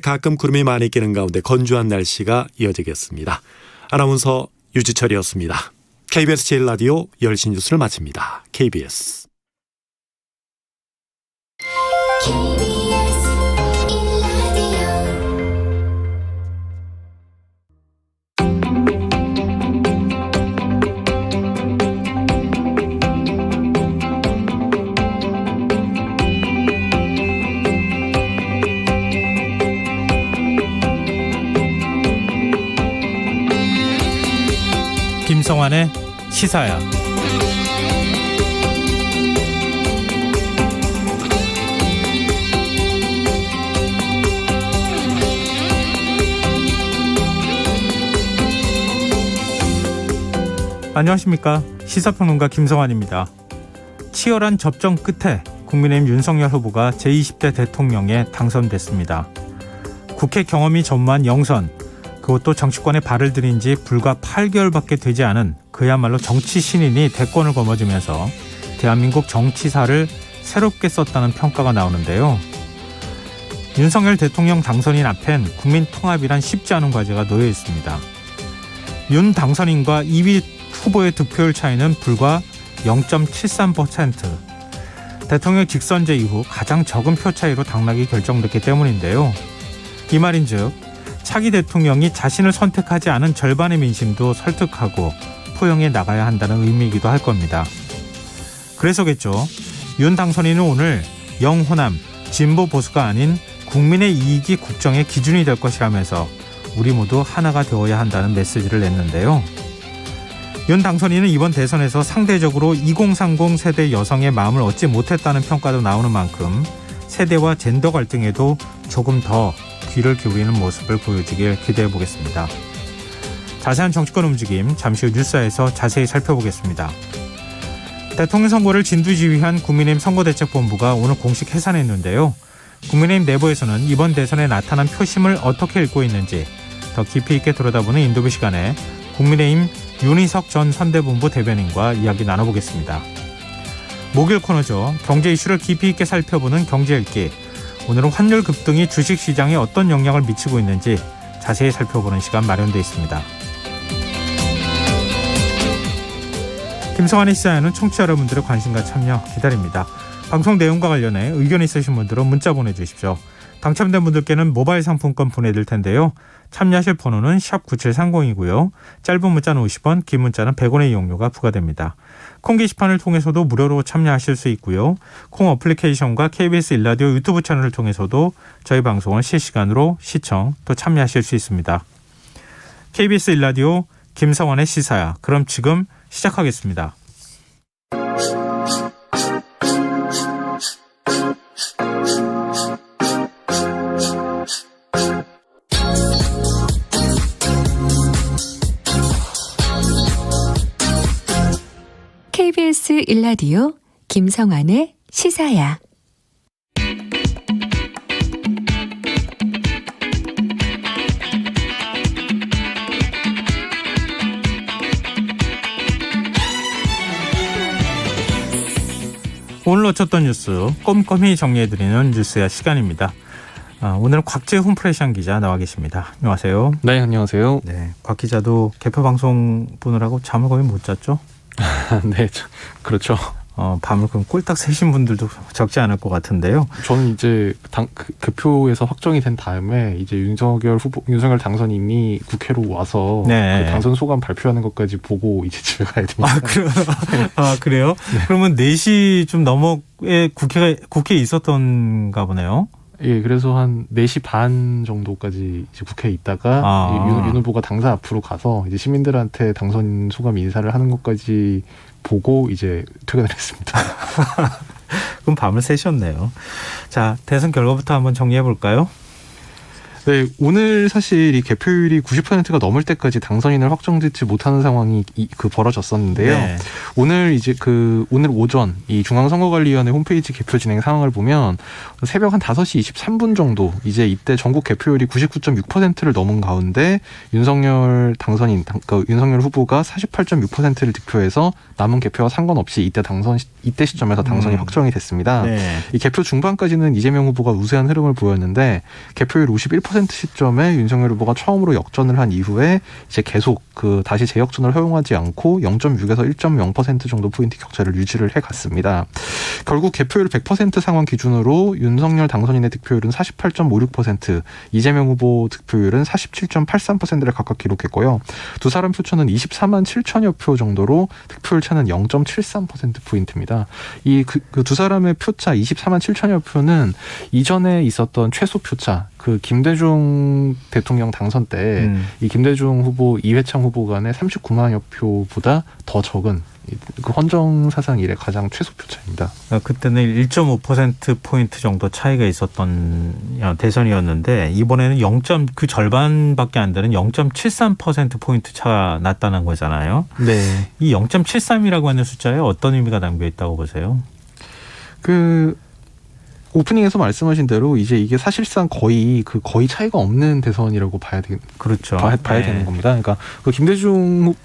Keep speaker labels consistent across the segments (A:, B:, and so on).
A: 가끔 구름이 많이 끼는 가운데 건조한 날씨가 이어지겠습니다. 아나운서 유지철이었습니다. KBS 제1라디오 10시 뉴스를 마칩니다. KBS
B: 김성환의 시사야. 안녕하십니까. 시사평론가 김성환입니다. 치열한 접전 끝에 국민의힘 윤석열 후보가 제20대 대통령에 당선됐습니다. 국회 경험이 전무한 영선, 그것도 정치권에 발을 들인 지 불과 8개월밖에 되지 않은 그야말로 정치 신인이 대권을 거머쥐면서 대한민국 정치사를 새롭게 썼다는 평가가 나오는데요. 윤석열 대통령 당선인 앞엔 국민 통합이란 쉽지 않은 과제가 놓여 있습니다. 윤 당선인과 2위 후보의 득표율 차이는 불과 0.73%. 대통령 직선제 이후 가장 적은 표 차이로 당락이 결정됐기 때문인데요. 이 말인즉 차기 대통령이 자신을 선택하지 않은 절반의 민심도 설득하고 포용해 나가야 한다는 의미이기도 할 겁니다. 그래서겠죠. 윤 당선인은 오늘 영호남, 진보 보수가 아닌 국민의 이익이 국정의 기준이 될 것이라면서 우리 모두 하나가 되어야 한다는 메시지를 냈는데요. 윤 당선인은 이번 대선에서 상대적으로 2030 세대 여성의 마음을 얻지 못했다는 평가도 나오는 만큼 세대와 젠더 갈등에도 조금 더 귀를 기울이는 모습을 보여주길 기대해 보겠습니다. 자세한 정치권 움직임 잠시 후 뉴스에서 자세히 살펴보겠습니다. 대통령 선거를 진두지휘한 국민의힘 선거대책본부가 오늘 공식 해산했는데요. 국민의힘 내부에서는 이번 대선에 나타난 표심을 어떻게 읽고 있는지 더 깊이 있게 들여다보는 인터뷰 시간에 국민의힘 윤희석 전 선대본부 대변인과 이야기 나눠보겠습니다. 목요일 코너죠. 경제 이슈를 깊이 있게 살펴보는 경제 읽기. 오늘은 환율 급등이 주식시장에 어떤 영향을 미치고 있는지 자세히 살펴보는 시간 마련되어 있습니다. 김성환의 시사에는 청취자 여러분들의 관심과 참여 기다립니다. 방송 내용과 관련해 의견 있으신 분들은 문자 보내주십시오. 당첨된 분들께는 모바일 상품권 보내드릴 텐데요. 참여하실 번호는 샵 9730이고요. 짧은 문자는 50원, 긴 문자는 100원의 이용료가 부과됩니다. 콩 게시판을 통해서도 무료로 참여하실 수 있고요. 콩 어플리케이션과 KBS 1라디오 유튜브 채널을 통해서도 저희 방송을 실시간으로 시청 또 참여하실 수 있습니다. KBS 1라디오 김성환의 시사야. 그럼 지금 시작하겠습니다.
C: KBS 1라디오 김성환의 시사야.
B: 오늘 놓쳤던 뉴스 꼼꼼히 정리해드리는 뉴스야 시간입니다. 오늘은 곽재 홈프레션 기자 나와 계십니다. 안녕하세요.
D: 네, 안녕하세요.
B: 네, 곽 기자도 개표 방송 보느라고 잠을 거의 못 잤죠?
D: 네, 그렇죠.
B: 밤을 그럼 꼴딱 새신 분들도 적지 않을 것 같은데요.
D: 저는 이제 개표에서 확정이 된 다음에 이제 윤석열 당선인이 국회로 와서
B: 네.
D: 그 당선 소감 발표하는 것까지 보고 이제 집에 가야 됩니다.
B: 그래요?
D: 네.
B: 그러면 4시 좀 넘어에 국회에 있었던가 보네요.
D: 예, 그래서 한 4시 반 정도까지 이제 국회에 있다가 윤 후보가 당사 앞으로 가서 이제 시민들한테 당선 소감 인사를 하는 것까지 보고 이제 퇴근을 했습니다.
B: 그럼 밤을 새셨네요. 자, 대선 결과부터 한번 정리해 볼까요?
D: 네, 오늘 사실 이 개표율이 90%가 넘을 때까지 당선인을 확정짓지 못하는 상황이 벌어졌었는데요.
B: 네.
D: 오늘 오늘 오전 이 중앙선거관리위원회 홈페이지 개표 진행 상황을 보면 새벽 한 5시 23분 정도 이제 이때 전국 개표율이 99.6%를 넘은 가운데 윤석열 윤석열 후보가 48.6%를 득표해서 남은 개표와 상관없이 이때 시점에서 당선이 확정이 됐습니다.
B: 네.
D: 이 개표 중반까지는 이재명 후보가 우세한 흐름을 보였는데 개표율 51% 시점에 윤석열 후보가 처음으로 역전을 한 이후에 이제 계속 다시 재역전을 허용하지 않고 0.6에서 1.0% 정도 포인트 격차를 유지를 해갔습니다. 결국 개표율 100% 상황 기준으로 윤석열 당선인의 득표율은 48.56%, 이재명 후보 득표율은 47.83%를 각각 기록했고요. 두 사람 표차는 24만 7천여 표 정도로 득표율 차는 0.73%포인트입니다. 이 두 사람의 표차 24만 7천여 표는 이전에 있었던 최소 표차, 김대중 대통령 당선 때 이 김대중 후보, 이회창 후보 간의 39만여 표보다 더 적은 헌정 사상 이래 가장 최소 표차입니다.
B: 그때는 1.5%포인트 정도 차이가 있었던 대선이었는데 이번에는 그 절반밖에 안 되는 0.73%포인트 차가 났다는 거잖아요.
D: 네.
B: 이 0.73이라고 하는 숫자에 어떤 의미가 담겨 있다고 보세요?
D: 오프닝에서 말씀하신 대로 이제 이게 사실상 거의 차이가 없는 대선이라고 봐야
B: 그렇죠.
D: 봐야 되는 겁니다. 그러니까 김대중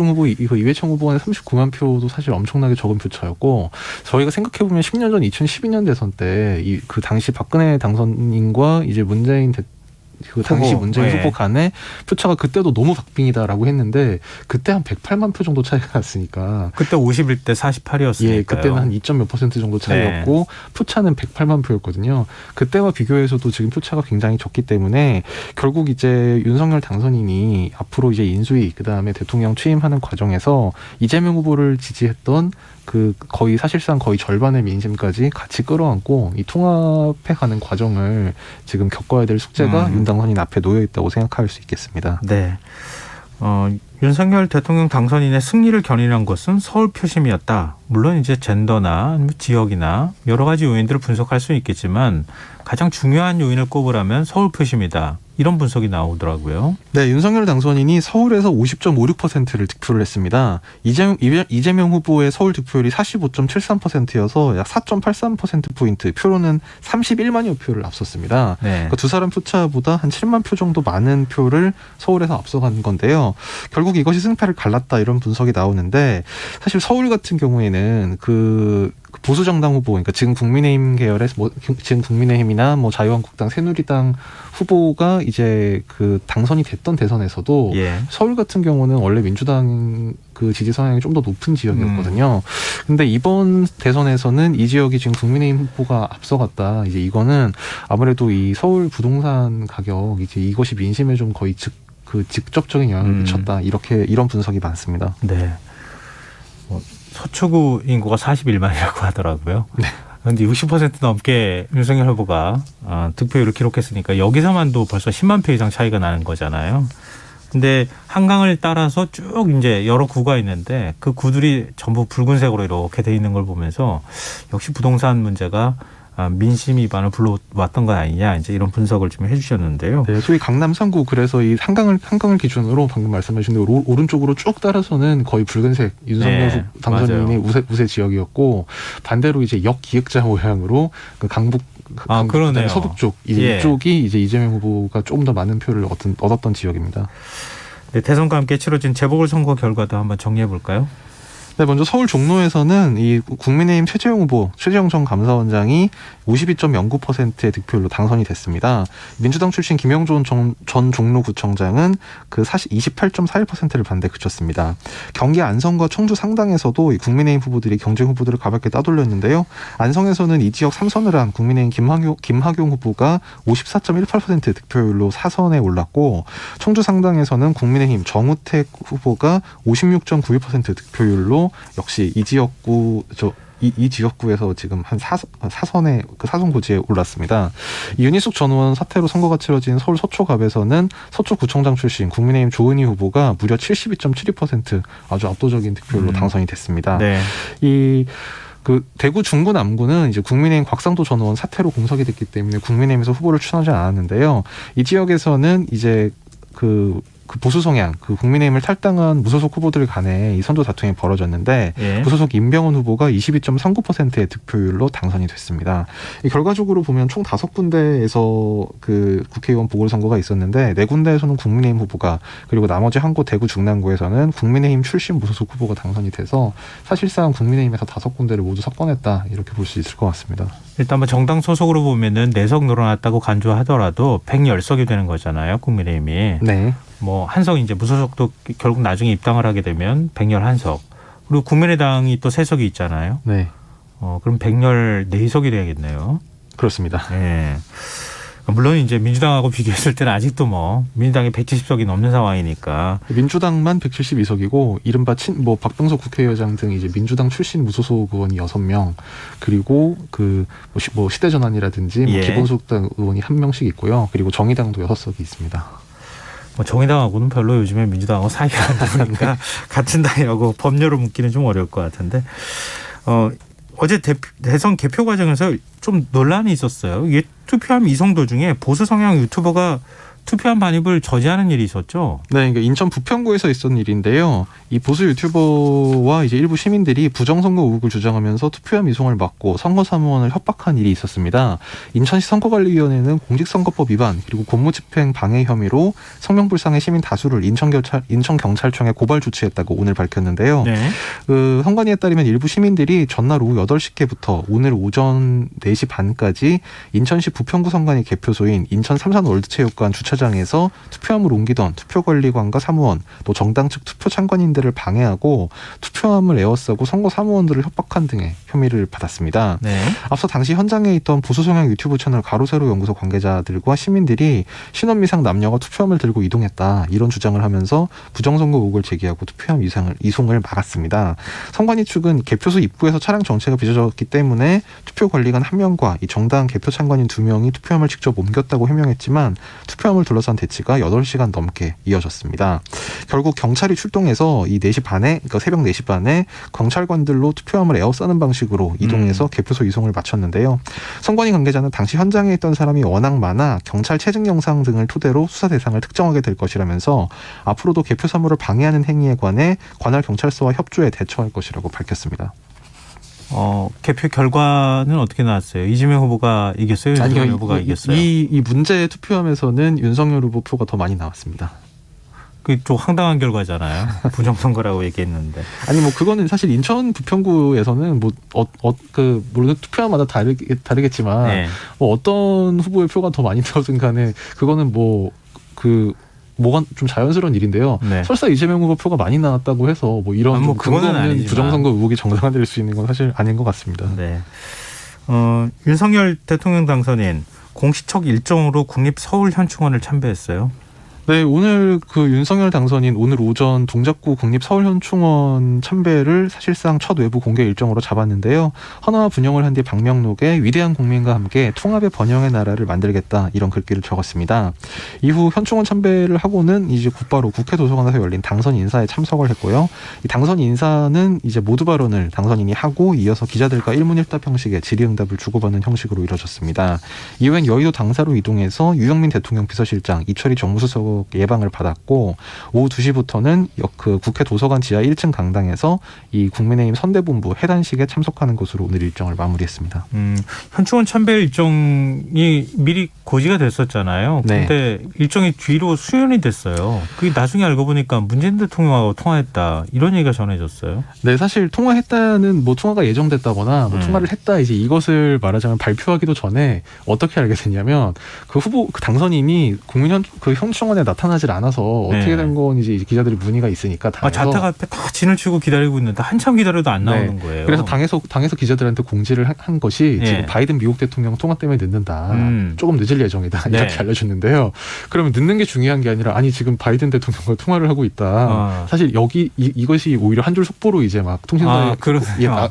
D: 후보, 이회창 후보 간의 39만 표도 사실 엄청나게 적은 표차였고 저희가 생각해 보면 10년 전 2012년 대선 때 그 당시 박근혜 당선인과 이제 문재인 당시 문재인 후보 간의 표차가 그때도 너무 박빙이다라고 했는데 그때 한 108만 표 정도 차이가 났으니까
B: 그때 51대 48이었으니까요.
D: 예, 그때는 한 2.몇% 정도 차이였고 표차는 108만 표였거든요. 그때와 비교해서도 지금 표차가 굉장히 적기 때문에 결국 이제 윤석열 당선인이 앞으로 이제 인수위 그다음에 대통령 취임하는 과정에서 이재명 후보를 지지했던 사실상 거의 절반의 민심까지 같이 끌어안고 이 통합해가는 과정을 지금 겪어야 될 숙제가 윤 당선인 앞에 놓여 있다고 생각할 수 있겠습니다.
B: 네. 윤석열 대통령 당선인의 승리를 견인한 것은 서울 표심이었다. 물론 이제 젠더나 지역이나 여러 가지 요인들을 분석할 수 있겠지만 가장 중요한 요인을 꼽으라면 서울 표심이다. 이런 분석이 나오더라고요.
D: 네, 윤석열 당선인이 서울에서 50.56%를 득표를 했습니다. 이재명 후보의 서울 득표율이 45.73%여서 약 4.83%포인트, 표로는 31만여 표를 앞섰습니다.
B: 네.
D: 그러니까 두 사람 표차보다 한 7만 표 정도 많은 표를 서울에서 앞서간 건데요. 결국 이것이 승패를 갈랐다 이런 분석이 나오는데 사실 서울 같은 경우에는 보수 정당 후보, 그러니까 지금 국민의힘 계열의 지금 국민의힘이나 자유한국당, 새누리당 후보가 이제 당선이 됐던 대선에서도 서울 같은 경우는 원래 민주당 지지 성향이 좀 더 높은 지역이었거든요. 근데 이번 대선에서는 이 지역이 지금 국민의힘 후보가 앞서갔다. 이제 이거는 아무래도 이 서울 부동산 가격 이것이 민심에 좀 거의 직접적인 영향을 미쳤다. 이런 분석이 많습니다.
B: 네. 서초구 인구가 41만이라고 하더라고요.
D: 네.
B: 그런데 60% 넘게 윤석열 후보가 득표율을 기록했으니까 여기서만도 벌써 10만 표 이상 차이가 나는 거잖아요. 근데 한강을 따라서 쭉 이제 여러 구가 있는데 그 구들이 전부 붉은색으로 이렇게 돼 있는 걸 보면서 역시 부동산 문제가 민심 위반을 불러왔던 건 아니냐 이제 이런 분석을 좀 해주셨는데요.
D: 네, 소위 강남 3구 그래서 이 한강을 기준으로 방금 말씀하신 대로 오른쪽으로 쭉 따라서는 거의 붉은색 윤석열 당선인의 우세 지역이었고 반대로 이제 역기획자 모양으로 강북
B: 그러네요.
D: 서북 쪽 이쪽이 이제 이재명 후보가 조금 더 많은 표를 얻었던 지역입니다.
B: 네, 대선과 함께 치러진 재보궐선거 결과도 한번 정리해 볼까요?
D: 네, 먼저 서울 종로에서는 이 국민의힘 최재형 전 감사원장이 52.09%의 득표율로 당선이 됐습니다. 민주당 출신 김영존 전 종로구청장은 28.41%를 반대 그쳤습니다. 경기 안성과 청주 상당에서도 이 국민의힘 후보들이 경쟁 후보들을 가볍게 따돌렸는데요. 안성에서는 이 지역 3선을 한 국민의힘 김학용 후보가 54.18% 득표율로 4선에 올랐고 청주 상당에서는 국민의힘 정우택 후보가 56.91% 득표율로 역시 이 지역구에서 지금 한 4선의 사선 고지에 올랐습니다. 윤희숙 전 의원 사태로 선거가 치러진 서울 서초갑에서는 서초구청장 출신 국민의힘 조은희 후보가 무려 72.72% 아주 압도적인 득표율로 당선이 됐습니다.
B: 네.
D: 그 대구 중구 남구는 이제 국민의힘 곽상도 전 의원 사퇴로 공석이 됐기 때문에 국민의힘에서 후보를 추천하지 않았는데요. 이 지역에서는 이제 그 보수 성향, 그 국민의힘을 탈당한 무소속 후보들 간에 이 선두 다툼이 벌어졌는데
B: 예.
D: 무소속 임병훈 후보가 22.39%의 득표율로 당선이 됐습니다. 이 결과적으로 보면 총 5군데에서 그 국회의원 보궐선거가 있었는데 4군데에서는 국민의힘 후보가 그리고 나머지 한 곳 대구 중남구에서는 국민의힘 출신 무소속 후보가 당선이 돼서 사실상 국민의힘에서 5군데를 모두 석권했다 이렇게 볼 수 있을 것 같습니다.
B: 일단 뭐 정당 소속으로 보면은 4석 늘어났다고 간주하더라도 110석이 되는 거잖아요. 국민의힘이.
D: 네.
B: 뭐 한석 이제 무소속도 결국 나중에 입당을 하게 되면 111석. 그리고 국민의당이 또 3석이 있잖아요.
D: 네.
B: 그럼 114석이 돼야겠네요.
D: 그렇습니다.
B: 예. 물론 이제 민주당하고 비교했을 때는 아직도 뭐 민주당이 170석이 넘는 상황이니까.
D: 민주당만 172석이고 이른바 박병석 국회의장 등 이제 민주당 출신 무소속 의원이 6명 그리고 뭐 시대전환이라든지 뭐
B: 예.
D: 기본소득당 의원이 1명씩 있고요. 그리고 정의당도 6석이 있습니다.
B: 뭐 정의당하고는 별로 요즘에 민주당하고 사이가 안 좋으니까 같은 당이라고 법률로 묻기는 좀 어려울 것 같은데 어제 대선 개표 과정에서 좀 논란이 있었어요. 이게 투표함 이송 도중에 보수 성향 유튜버가 투표함 반입을 저지하는 일이 있었죠.
D: 네, 그러니까 인천 부평구에서 있었던 일인데요. 이 보수 유튜버와 이제 일부 시민들이 부정선거 의혹을 주장하면서 투표함 이송을 막고 선거사무원을 협박한 일이 있었습니다. 인천시 선거관리위원회는 공직선거법 위반 그리고 공무집행 방해 혐의로 성명불상의 시민 다수를 인천경찰청에 고발 조치했다고 오늘 밝혔는데요.
B: 네.
D: 그 선관위에 따르면 일부 시민들이 전날 오후 8시께부터 오늘 오전 4시 반까지 인천시 부평구 선관위 개표소인 인천 삼산월드체육관 주차장에서 투표함을 옮기던 투표관리관과 사무원 또 정당 측 투표 참관인들을 방해하고 투표함을 에워싸고 선거 사무원들을 협박한 등의 혐의를 받았습니다.
B: 네.
D: 앞서 당시 현장에 있던 보수성향 유튜브 채널 가로세로 연구소 관계자들과 시민들이 신원미상 남녀가 투표함을 들고 이동했다 이런 주장을 하면서 부정선거 의혹을 제기하고 투표함 이송을 막았습니다. 선관위 측은 개표소 입구에서 차량 정체가 빚어졌기 때문에 투표관리관 1명과 이 정당 개표 참관인 2명이 투표함을 직접 옮겼다고 해명했지만 투표함을 둘러싼 대치가 8시간 넘게 이어졌습니다. 결국 경찰이 출동해서 이 4시 반에 그러니까 새벽 4시 반에 경찰관들로 투표함을 에워싸는 방식으로 이동해서 개표소 이송을 마쳤는데요. 선관위 관계자는 당시 현장에 있던 사람이 워낙 많아 경찰 체증 영상 등을 토대로 수사 대상을 특정하게 될 것이라면서 앞으로도 개표 사무를 방해하는 행위에 관해 관할 경찰서와 협조해 대처할 것이라고 밝혔습니다.
B: 개표 결과는 어떻게 나왔어요? 이재명 후보가 이겼어요? 윤석열 후보가 이겼어요?
D: 이 문제의 투표함에서는 윤석열 후보 표가 더 많이 나왔습니다.
B: 그 좀 황당한 결과잖아요. 부정선거라고 얘기했는데.
D: 아니 뭐 그거는 사실 인천 부평구에서는 물론 투표함마다 다르겠지만
B: 네.
D: 뭐 어떤 후보의 표가 더 많이 나오든 간에 그거는 뭐가 좀 자연스러운 일인데요.
B: 네.
D: 설사 이재명 후보 표가 많이 나왔다고 해서 뭐 이런
B: 뭐
D: 근거
B: 그거는
D: 없는
B: 아니지만.
D: 부정선거 의혹이 정당화될 수 있는 건 사실 아닌 것 같습니다.
B: 네. 윤석열 대통령 당선인 공시적 일정으로 국립 서울 현충원을 참배했어요.
D: 네, 오늘 그 윤석열 당선인 오늘 오전 동작구 국립 서울현충원 참배를 사실상 첫 외부 공개 일정으로 잡았는데요. 헌화와 분영을 한 뒤 방명록에 위대한 국민과 함께 통합의 번영의 나라를 만들겠다 이런 글귀를 적었습니다. 이후 현충원 참배를 하고는 이제 곧바로 국회 도서관에서 열린 당선 인사에 참석을 했고요. 이 당선 인사는 이제 모두 발언을 당선인이 하고 이어서 기자들과 일문일답 형식의 질의응답을 주고받는 형식으로 이뤄졌습니다. 이후엔 여의도 당사로 이동해서 유영민 대통령 비서실장, 이철희 정무수석 예방을 받았고 오후 2시부터는 그 국회 도서관 지하 1층 강당에서 이 국민의힘 선대본부 해단식에 참석하는 것으로 오늘 일정을 마무리했습니다.
B: 현충원 참배 일정이 미리 고지가 됐었잖아요.
D: 네.
B: 근데 일정이 뒤로 수연이 됐어요. 그게 나중에 알고 보니까 문재인 대통령하고 통화했다 이런 얘기가 전해졌어요.
D: 네, 사실 통화했다는 뭐 통화가 예정됐다거나 뭐 통화를 했다 이제 이것을 말하자면 발표하기도 전에 어떻게 알게 됐냐면 그 후보 그 당선인이 그 현충원에 나타나질 않아서 어떻게 된 건 이제 기자들이 문의가 있으니까
B: 자택 앞에 다 진을 치고 기다리고 있는데 한참 기다려도 안 나오는 거예요.
D: 그래서 당에서 기자들한테 공지를 한 것이 지금 바이든 미국 대통령 통화 때문에 늦는다. 조금 늦을 예정이다. 이렇게 알려줬는데요. 그러면 늦는 게 중요한 게 아니라 아니 지금 바이든 대통령과 통화를 하고 있다. 사실 이것이 오히려 한 줄 속보로 이제 막 통신사에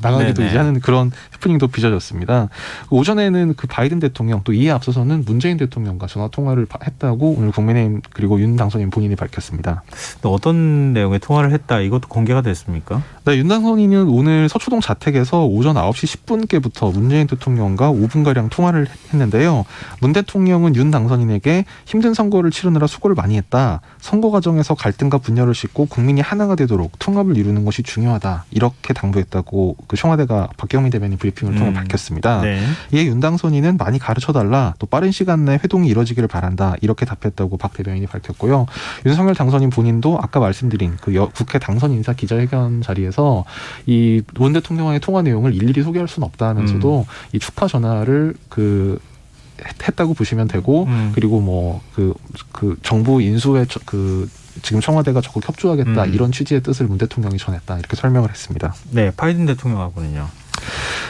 D: 나가기도 이제 하는 그런 해프닝도 빚어졌습니다. 오전에는 그 바이든 대통령 또 이에 앞서서는 문재인 대통령과 전화 통화를 했다고 오늘 국민의힘 그리고 그리고 윤 당선인 본인이 밝혔습니다.
B: 또 어떤 내용의 통화를 했다 이것도 공개가 됐습니까?
D: 네, 윤 당선인은 오늘 서초동 자택에서 오전 9시 10분께부터 문재인 대통령과 5분가량 통화를 했는데요. 문 대통령은 윤 당선인에게 힘든 선거를 치르느라 수고를 많이 했다. 선거 과정에서 갈등과 분열을 싣고 국민이 하나가 되도록 통합을 이루는 것이 중요하다. 이렇게 당부했다고 그 청와대가 박경민 대변인 브리핑을 통해 밝혔습니다.
B: 네.
D: 이에 윤 당선인은 많이 가르쳐달라. 또 빠른 시간 내에 회동이 이뤄지기를 바란다. 이렇게 답했다고 박 대변인이 밝혔고요. 윤석열 당선인 본인도 아까 말씀드린 그 국회 당선 인사 기자회견 자리에서 이 문 대통령과의 통화 내용을 일일이 소개할 수는 없다 하면서도 이 축하 전화를 했다고 보시면 되고 그리고 뭐 그 정부 인수에 지금 청와대가 적극 협조하겠다 이런 취지의 뜻을 문 대통령이 전했다 이렇게 설명을 했습니다.
B: 네, 바이든 대통령하고는요.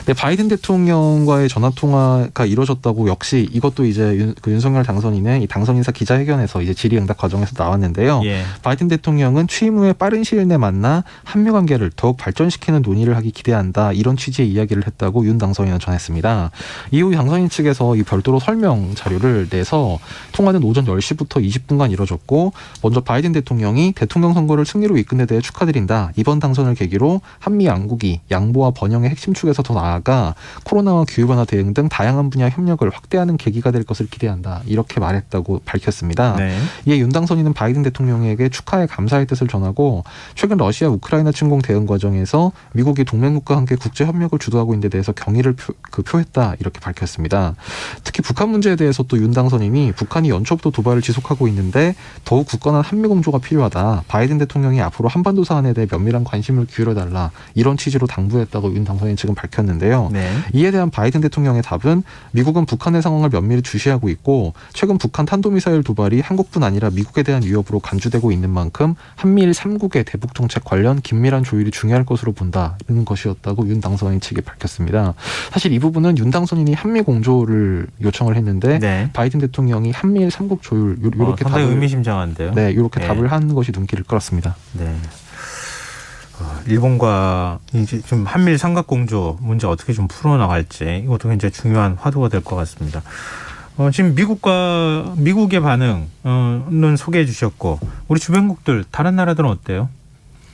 D: 네, 바이든 대통령과의 전화 통화가 이루어졌다고 역시 이것도 이제 윤석열 당선인의 이 당선 인사 기자회견에서 이제 질의응답 과정에서 나왔는데요.
B: 예.
D: 바이든 대통령은 취임 후에 빠른 시일 내 만나 한미 관계를 더욱 발전시키는 논의를 하기 기대한다 이런 취지의 이야기를 했다고 윤 당선인은 전했습니다. 이후 당선인 측에서 이 별도로 설명 자료를 내서 통화는 오전 10시부터 20분간 이뤄졌고 먼저 바이든 대통령이 대통령 선거를 승리로 이끈 데 대해 축하드린다. 이번 당선을 계기로 한미 양국이 양보와 번영의 핵심 축에서 더 나아가 코로나와 기후변화 대응 등 다양한 분야 협력을 확대하는 계기가 될 것을 기대한다. 이렇게 말했다고 밝혔습니다.
B: 네.
D: 이에 윤 당선인은 바이든 대통령에게 축하의 감사의 뜻을 전하고 최근 러시아 우크라이나 침공 대응 과정에서 미국이 동맹국과 함께 국제 협력을 주도하고 있는 데 대해서 경의를 표했다. 이렇게 밝혔습니다. 특히 북한 문제에 대해서 또 윤 당선인이 북한이 연초부터 도발을 지속하고 있는데 더욱 굳건한 한미 공조가 필요하다. 바이든 대통령이 앞으로 한반도 사안에 대해 면밀한 관심을 기울여달라. 이런 취지로 당부했다고 윤 당선인 측은 밝혔는데요.
B: 네.
D: 이에 대한 바이든 대통령의 답은 미국은 북한의 상황을 면밀히 주시하고 있고 최근 북한 탄도미사일 도발이 한국뿐 아니라 미국에 대한 위협으로 간주되고 있는 만큼 한미일 3국의 대북 정책 관련 긴밀한 조율이 중요할 것으로 본다는 것이었다고 윤 당선인 측이 밝혔습니다. 사실 이 부분은 윤 당선인이 한미 공조를 요청을 했는데
B: 네.
D: 바이든 대통령이 한미일 3국 조율 이렇게
B: 상당히
D: 답을
B: 의미심장한데요.
D: 네, 이렇게
B: 네.
D: 답을 한 것이 눈길을 끌었습니다.
B: 네. 일본과 이제 좀 한미일 삼각공조 문제 어떻게 좀 풀어나갈지 이것도 굉장히 중요한 화두가 될 것 같습니다. 지금 미국의 반응은 소개해 주셨고 우리 주변국들 다른 나라들은 어때요?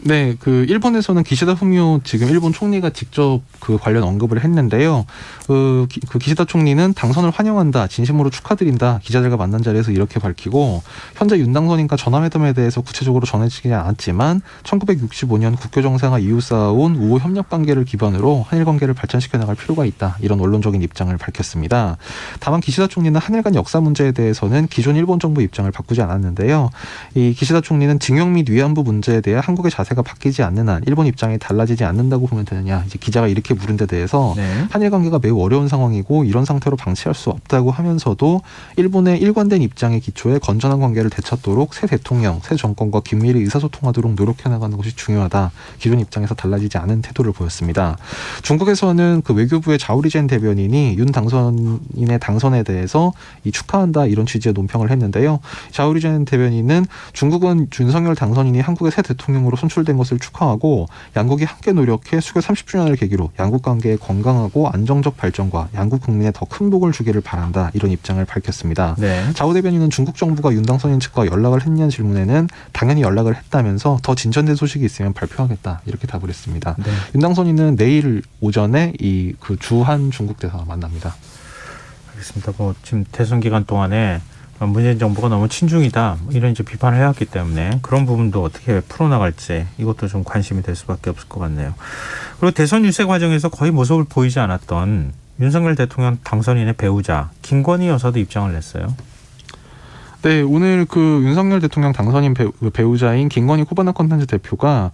D: 네, 그 일본에서는 기시다 후미오 지금 일본 총리가 직접 그 관련 언급을 했는데요. 그 기시다 총리는 당선을 환영한다, 진심으로 축하드린다. 기자들과 만난 자리에서 이렇게 밝히고 현재 윤 당선인과 전화회담에 대해서 구체적으로 전해지지 않았지만 1965년 국교 정상화 이후 쌓아온 우호 협력 관계를 기반으로 한일 관계를 발전시켜 나갈 필요가 있다. 이런 원론적인 입장을 밝혔습니다. 다만 기시다 총리는 한일 간 역사 문제에 대해서는 기존 일본 정부 입장을 바꾸지 않았는데요. 이 기시다 총리는 징용 및 위안부 문제에 대해 한국의 자세가 바뀌지 않는 한 일본 입장이 달라지지 않는다고 보면 되느냐. 이제 기자가 이렇게 물은 데 대해서
B: 네.
D: 한일 관계가 매우 어려운 상황이고 이런 상태로 방치할 수 없다고 하면서도 일본의 일관된 입장의 기초에 건전한 관계를 되찾도록 새 대통령, 새 정권과 긴밀히 의사소통하도록 노력해 나가는 것이 중요하다. 기존 입장에서 달라지지 않은 태도를 보였습니다. 중국에서는 그 외교부의 자오리젠 대변인이 윤 당선인의 당선에 대해서 축하한다 이런 취지의 논평을 했는데요. 자오리젠 대변인은 중국은 윤석열 당선인이 한국의 새 대통령으로 선출된 것을 축하하고 양국이 함께 노력해 수교 30주년을 계기로 양국 관계의 건강하고 안정적 발전과 양국 국민에 더 큰 복을 주기를 바란다. 이런 입장을 밝혔습니다.
B: 네.
D: 자오 대변인은 중국 정부가 윤 당선인 측과 연락을 했냐는 질문에는 당연히 연락을 했다면서 더 진전된 소식이 있으면 발표하겠다. 이렇게 답을 했습니다.
B: 네.
D: 윤 당선인은 내일 오전에 그 주한 중국 대사와 만납니다.
B: 알겠습니다. 지금 대선 기간 동안에 문재인 정부가 너무 친중이다 이런 이제 비판을 해왔기 때문에 그런 부분도 어떻게 풀어나갈지 이것도 좀 관심이 될 수밖에 없을 것 같네요. 그리고 대선 유세 과정에서 거의 모습을 보이지 않았던 윤석열 대통령 당선인의 배우자 김건희 여사도 입장을 냈어요.
D: 네, 오늘 그 윤석열 대통령 당선인 배우자인 김건희 코바나 컨텐츠 대표가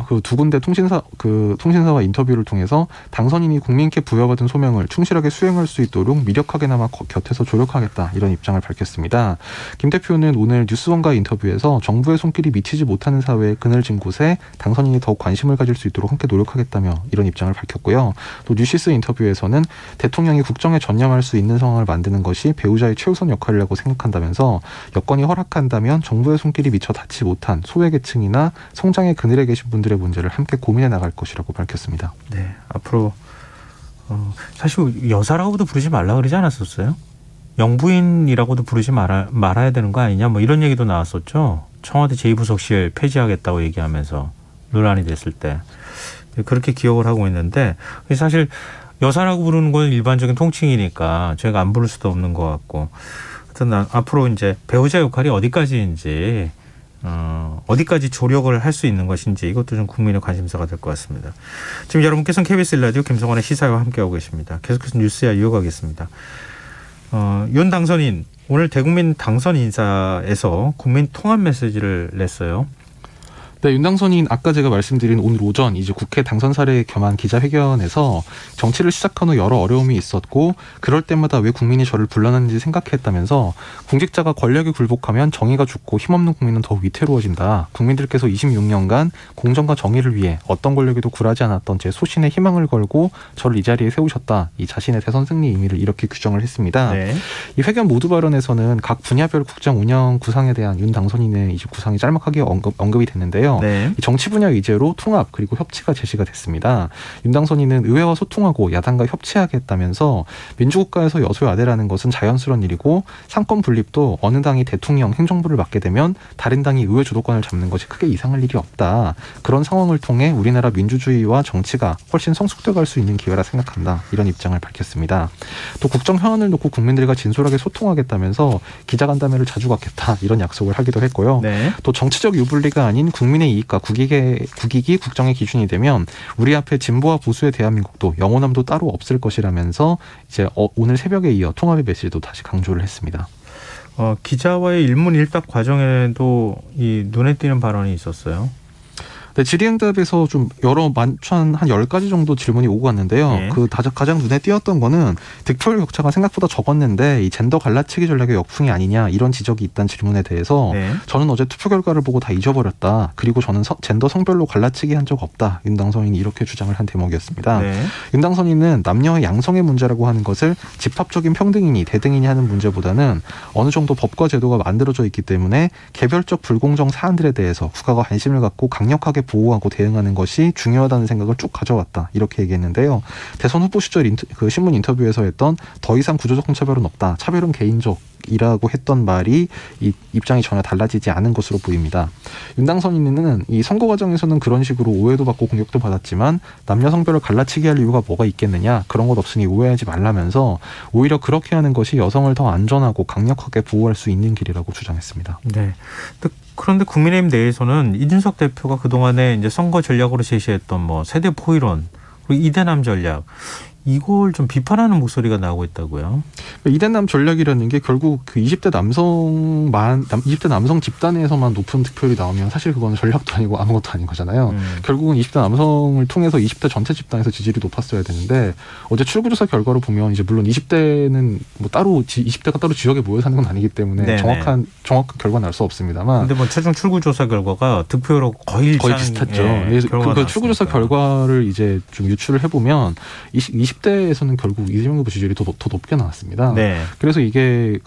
D: 그 두 군데 통신사와 인터뷰를 통해서 당선인이 국민께 부여받은 소명을 충실하게 수행할 수 있도록 미력하게나마 곁에서 조력하겠다 이런 입장을 밝혔습니다. 김 대표는 오늘 뉴스원과의 인터뷰에서 정부의 손길이 미치지 못하는 사회에 그늘진 곳에 당선인이 더욱 관심을 가질 수 있도록 함께 노력하겠다며 이런 입장을 밝혔고요. 또 뉴시스 인터뷰에서는 대통령이 국정에 전념할 수 있는 상황을 만드는 것이 배우자의 최우선 역할이라고 생각한다면서 여건이 허락한다면 정부의 손길이 미처 닿지 못한 소외계층이나 성장의 그늘에 계신 분들의 문제를 함께 고민해 나갈 것이라고 밝혔습니다.
B: 네, 앞으로 사실 여사라고도 부르지 말라 그러지 않았었어요? 영부인이라고도 부르지 말아야 되는 거 아니냐 뭐 이런 얘기도 나왔었죠. 청와대 제2부속실 폐지하겠다고 얘기하면서 논란이 됐을 때 그렇게 기억을 하고 있는데 사실 여사라고 부르는 건 일반적인 통칭이니까 저희가 안 부를 수도 없는 것 같고 하여튼 앞으로 이제 배우자 역할이 어디까지인지 어디까지 조력을 할 수 있는 것인지 이것도 좀 국민의 관심사가 될 것 같습니다. 지금 여러분께서는 KBS 라디오 김성환의 시사와 함께하고 계십니다. 계속해서 뉴스야 이어가겠습니다. 윤 당선인 오늘 대국민 당선 인사에서 국민 통합 메시지를 냈어요.
D: 네, 윤당선인 아까 제가 말씀드린 오늘 오전 이제 국회 당선 사례 겸한 기자회견에서 정치를 시작한 후 여러 어려움이 있었고 그럴 때마다 왜 국민이 저를 불러놨는지 생각했다면서 공직자가 권력에 굴복하면 정의가 죽고 힘없는 국민은 더욱 위태로워진다. 국민들께서 26년간 공정과 정의를 위해 어떤 권력에도 굴하지 않았던 제 소신에 희망을 걸고 저를 이 자리에 세우셨다. 이 자신의 대선 승리 의미를 이렇게 규정을 했습니다.
B: 네.
D: 이 회견 모두 발언에서는 각 분야별 국정 운영 구상에 대한 윤 당선인의 이제 구상이 짤막하게 언급이 됐는데요.
B: 네.
D: 정치 분야 의제로 통합 그리고 협치가 제시가 됐습니다. 윤 당선인은 의회와 소통하고 야당과 협치하겠다면서 민주국가에서 여소야대라는 것은 자연스러운 일이고 상권 분립도 어느 당이 대통령 행정부를 맡게 되면 다른 당이 의회 주도권을 잡는 것이 크게 이상할 일이 없다. 그런 상황을 통해 우리나라 민주주의와 정치가 훨씬 성숙돼 갈 수 있는 기회라 생각한다. 이런 입장을 밝혔습니다. 또 국정 현안을 놓고 국민들과 진솔하게 소통하겠다면서 기자간담회를 자주 갖겠다. 이런 약속을 하기도 했고요.
B: 네.
D: 또 정치적 유불리가 아닌 국민의 이익과 국익이 국정의 기준이 되면 우리 앞에 진보와 보수의 대한민국도 영원함도 따로 없을 것이라면서 이제 오늘 새벽에 이어 통합의 메시지도 다시 강조를 했습니다.
B: 기자와의 일문일답 과정에도 이 눈에 띄는 발언이 있었어요.
D: 네, 질의응답에서 좀 여러 한 10가지 정도 질문이 오고 갔는데요.
B: 네.
D: 가장 눈에 띄었던 거는 득표율 격차가 생각보다 적었는데 이 젠더 갈라치기 전략의 역풍이 아니냐 이런 지적이 있다는 질문에 대해서
B: 네.
D: 저는 어제 투표 결과를 보고 다 잊어버렸다. 그리고 저는 젠더 성별로 갈라치기 한 적 없다. 윤 당선인이 이렇게 주장을 한 대목이었습니다.
B: 네.
D: 윤 당선인은 남녀의 양성의 문제라고 하는 것을 집합적인 평등이니 대등이니 하는 문제보다는 어느 정도 법과 제도가 만들어져 있기 때문에 개별적 불공정 사안들에 대해서 국가가 관심을 갖고 강력하게 보호하고 대응하는 것이 중요하다는 생각을 쭉 가져왔다. 이렇게 얘기했는데요. 대선 후보 시절 신문 인터뷰에서 했던 더 이상 구조적 성차별은 없다. 차별은 개인적이라고 했던 말이 이 입장이 전혀 달라지지 않은 것으로 보입니다. 윤 당선인은 이 선거 과정에서는 그런 식으로 오해도 받고 공격도 받았지만 남녀 성별을 갈라치기 할 이유가 뭐가 있겠느냐. 그런 것 없으니 오해하지 말라면서 오히려 그렇게 하는 것이 여성을 더 안전하고 강력하게 보호할 수 있는 길이라고 주장했습니다.
B: 네. 그런데 국민의힘 내에서는 이준석 대표가 그동안에 이제 선거 전략으로 제시했던 뭐 세대 포이론 그리고 이대남 전략 이걸 좀 비판하는 목소리가 나오고 있다고요.
D: 이대남 전략이라는 게 결국 그 20대 남성 집단에서만 높은 득표율이 나오면 사실 그건 전략도 아니고 아무것도 아닌 거잖아요. 결국은 20대 남성을 통해서 20대 전체 집단에서 지지율이 높았어야 되는데 어제 출구조사 결과로 보면 이제 물론 20대는 뭐 따로 20대가 따로 지역에 모여 사는 건 아니기 때문에
B: 네네.
D: 정확한 결과는 알 수 없습니다만.
B: 근데 뭐 최종 출구조사 결과가 득표율하고 거의
D: 비슷했죠. 그래서 그 출구조사 결과를 이제 좀 유출을 해보면 20대에서는 결국 이재명 후보 지지율이 더 높게 나왔습니다.
B: 네.
D: 그래서 이게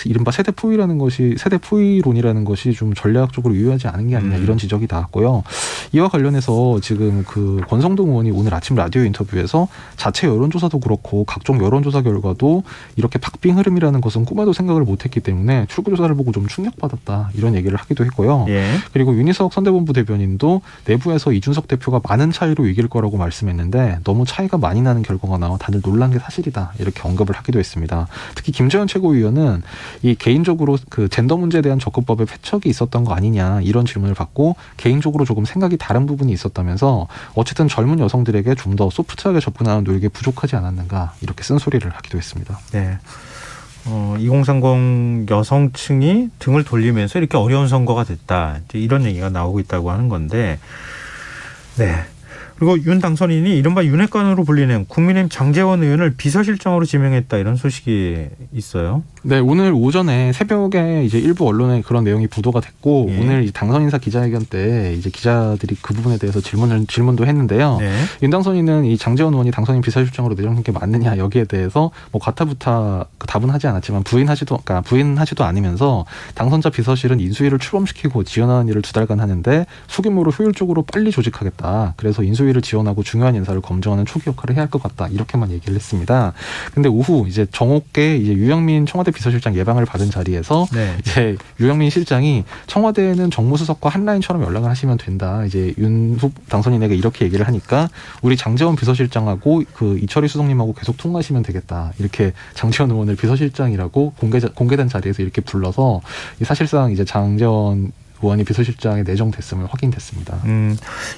D: 이른바 세대 포위론이라는 것이 좀 전략적으로 유효하지 않은 게 아니냐 이런 지적이 나왔고요. 이와 관련해서 지금 그 권성동 의원이 오늘 아침 라디오 인터뷰에서 자체 여론조사도 그렇고 각종 여론조사 결과도 이렇게 박빙 흐름이라는 것은 꿈에도 생각을 못했기 때문에 출구조사를 보고 좀 충격받았다 이런 얘기를 하기도 했고요.
B: 예.
D: 그리고 윤희석 선대본부 대변인도 내부에서 이준석 대표가 많은 차이로 이길 거라고 말씀했는데 너무 차이가 많이 나는 결과가 나와 다들 놀란 게 사실이다 이렇게 언급을 하기도 했습니다. 특히 김재현 최고위원은 이 개인적으로 그 젠더 문제에 대한 접근법에 패착이 있었던 거 아니냐 이런 질문을 받고 개인적으로 조금 생각이 다른 부분이 있었다면서 어쨌든 젊은 여성들에게 좀 더 소프트하게 접근하는 노력이 부족하지 않았는가 이렇게 쓴소리를 하기도 했습니다.
B: 네. 2030 여성층이 등을 돌리면서 이렇게 어려운 선거가 됐다. 이제 이런 얘기가 나오고 있다고 하는 건데, 네. 그리고 윤 당선인이 이른바 윤핵관으로 불리는 국민의힘 장제원 의원을 비서실장으로 지명했다 이런 소식이 있어요.
D: 네, 오늘 오전에 새벽에 이제 일부 언론에 그런 내용이 보도가 됐고
B: 예.
D: 오늘 당선 인사 기자회견 때 이제 기자들이 그 부분에 대해서 질문도 했는데요.
B: 네.
D: 윤당선인은 이 장제원 의원이 당선인 비서실장으로 내정된 게 맞느냐 여기에 대해서 뭐 과타부타 답은 하지 않았지만 부인하지도 않으면서 당선자 비서실은 인수위를 출범시키고 지원하는 일을 2달간 하는데 소규모로 효율적으로 빨리 조직하겠다. 그래서 인수위를 지원하고 중요한 인사를 검증하는 초기 역할을 해야 할 것 같다. 이렇게만 얘기를 했습니다. 근데 오후 이제 정옥계 이제 유영민 청와대 비서실장 예방을 받은 자리에서
B: 네.
D: 이제 유영민 실장이 청와대에는 정무수석과 한라인처럼 연락을 하시면 된다. 이제 윤 당선인에게 이렇게 얘기를 하니까 우리 장제원 비서실장하고 그 이철희 수석님하고 계속 통화하시면 되겠다. 이렇게 장제원 의원을 비서실장이라고 공개된 자리에서 이렇게 불러서 사실상 이제 장제원 의원이 비서실장에 내정됐음을 확인됐습니다.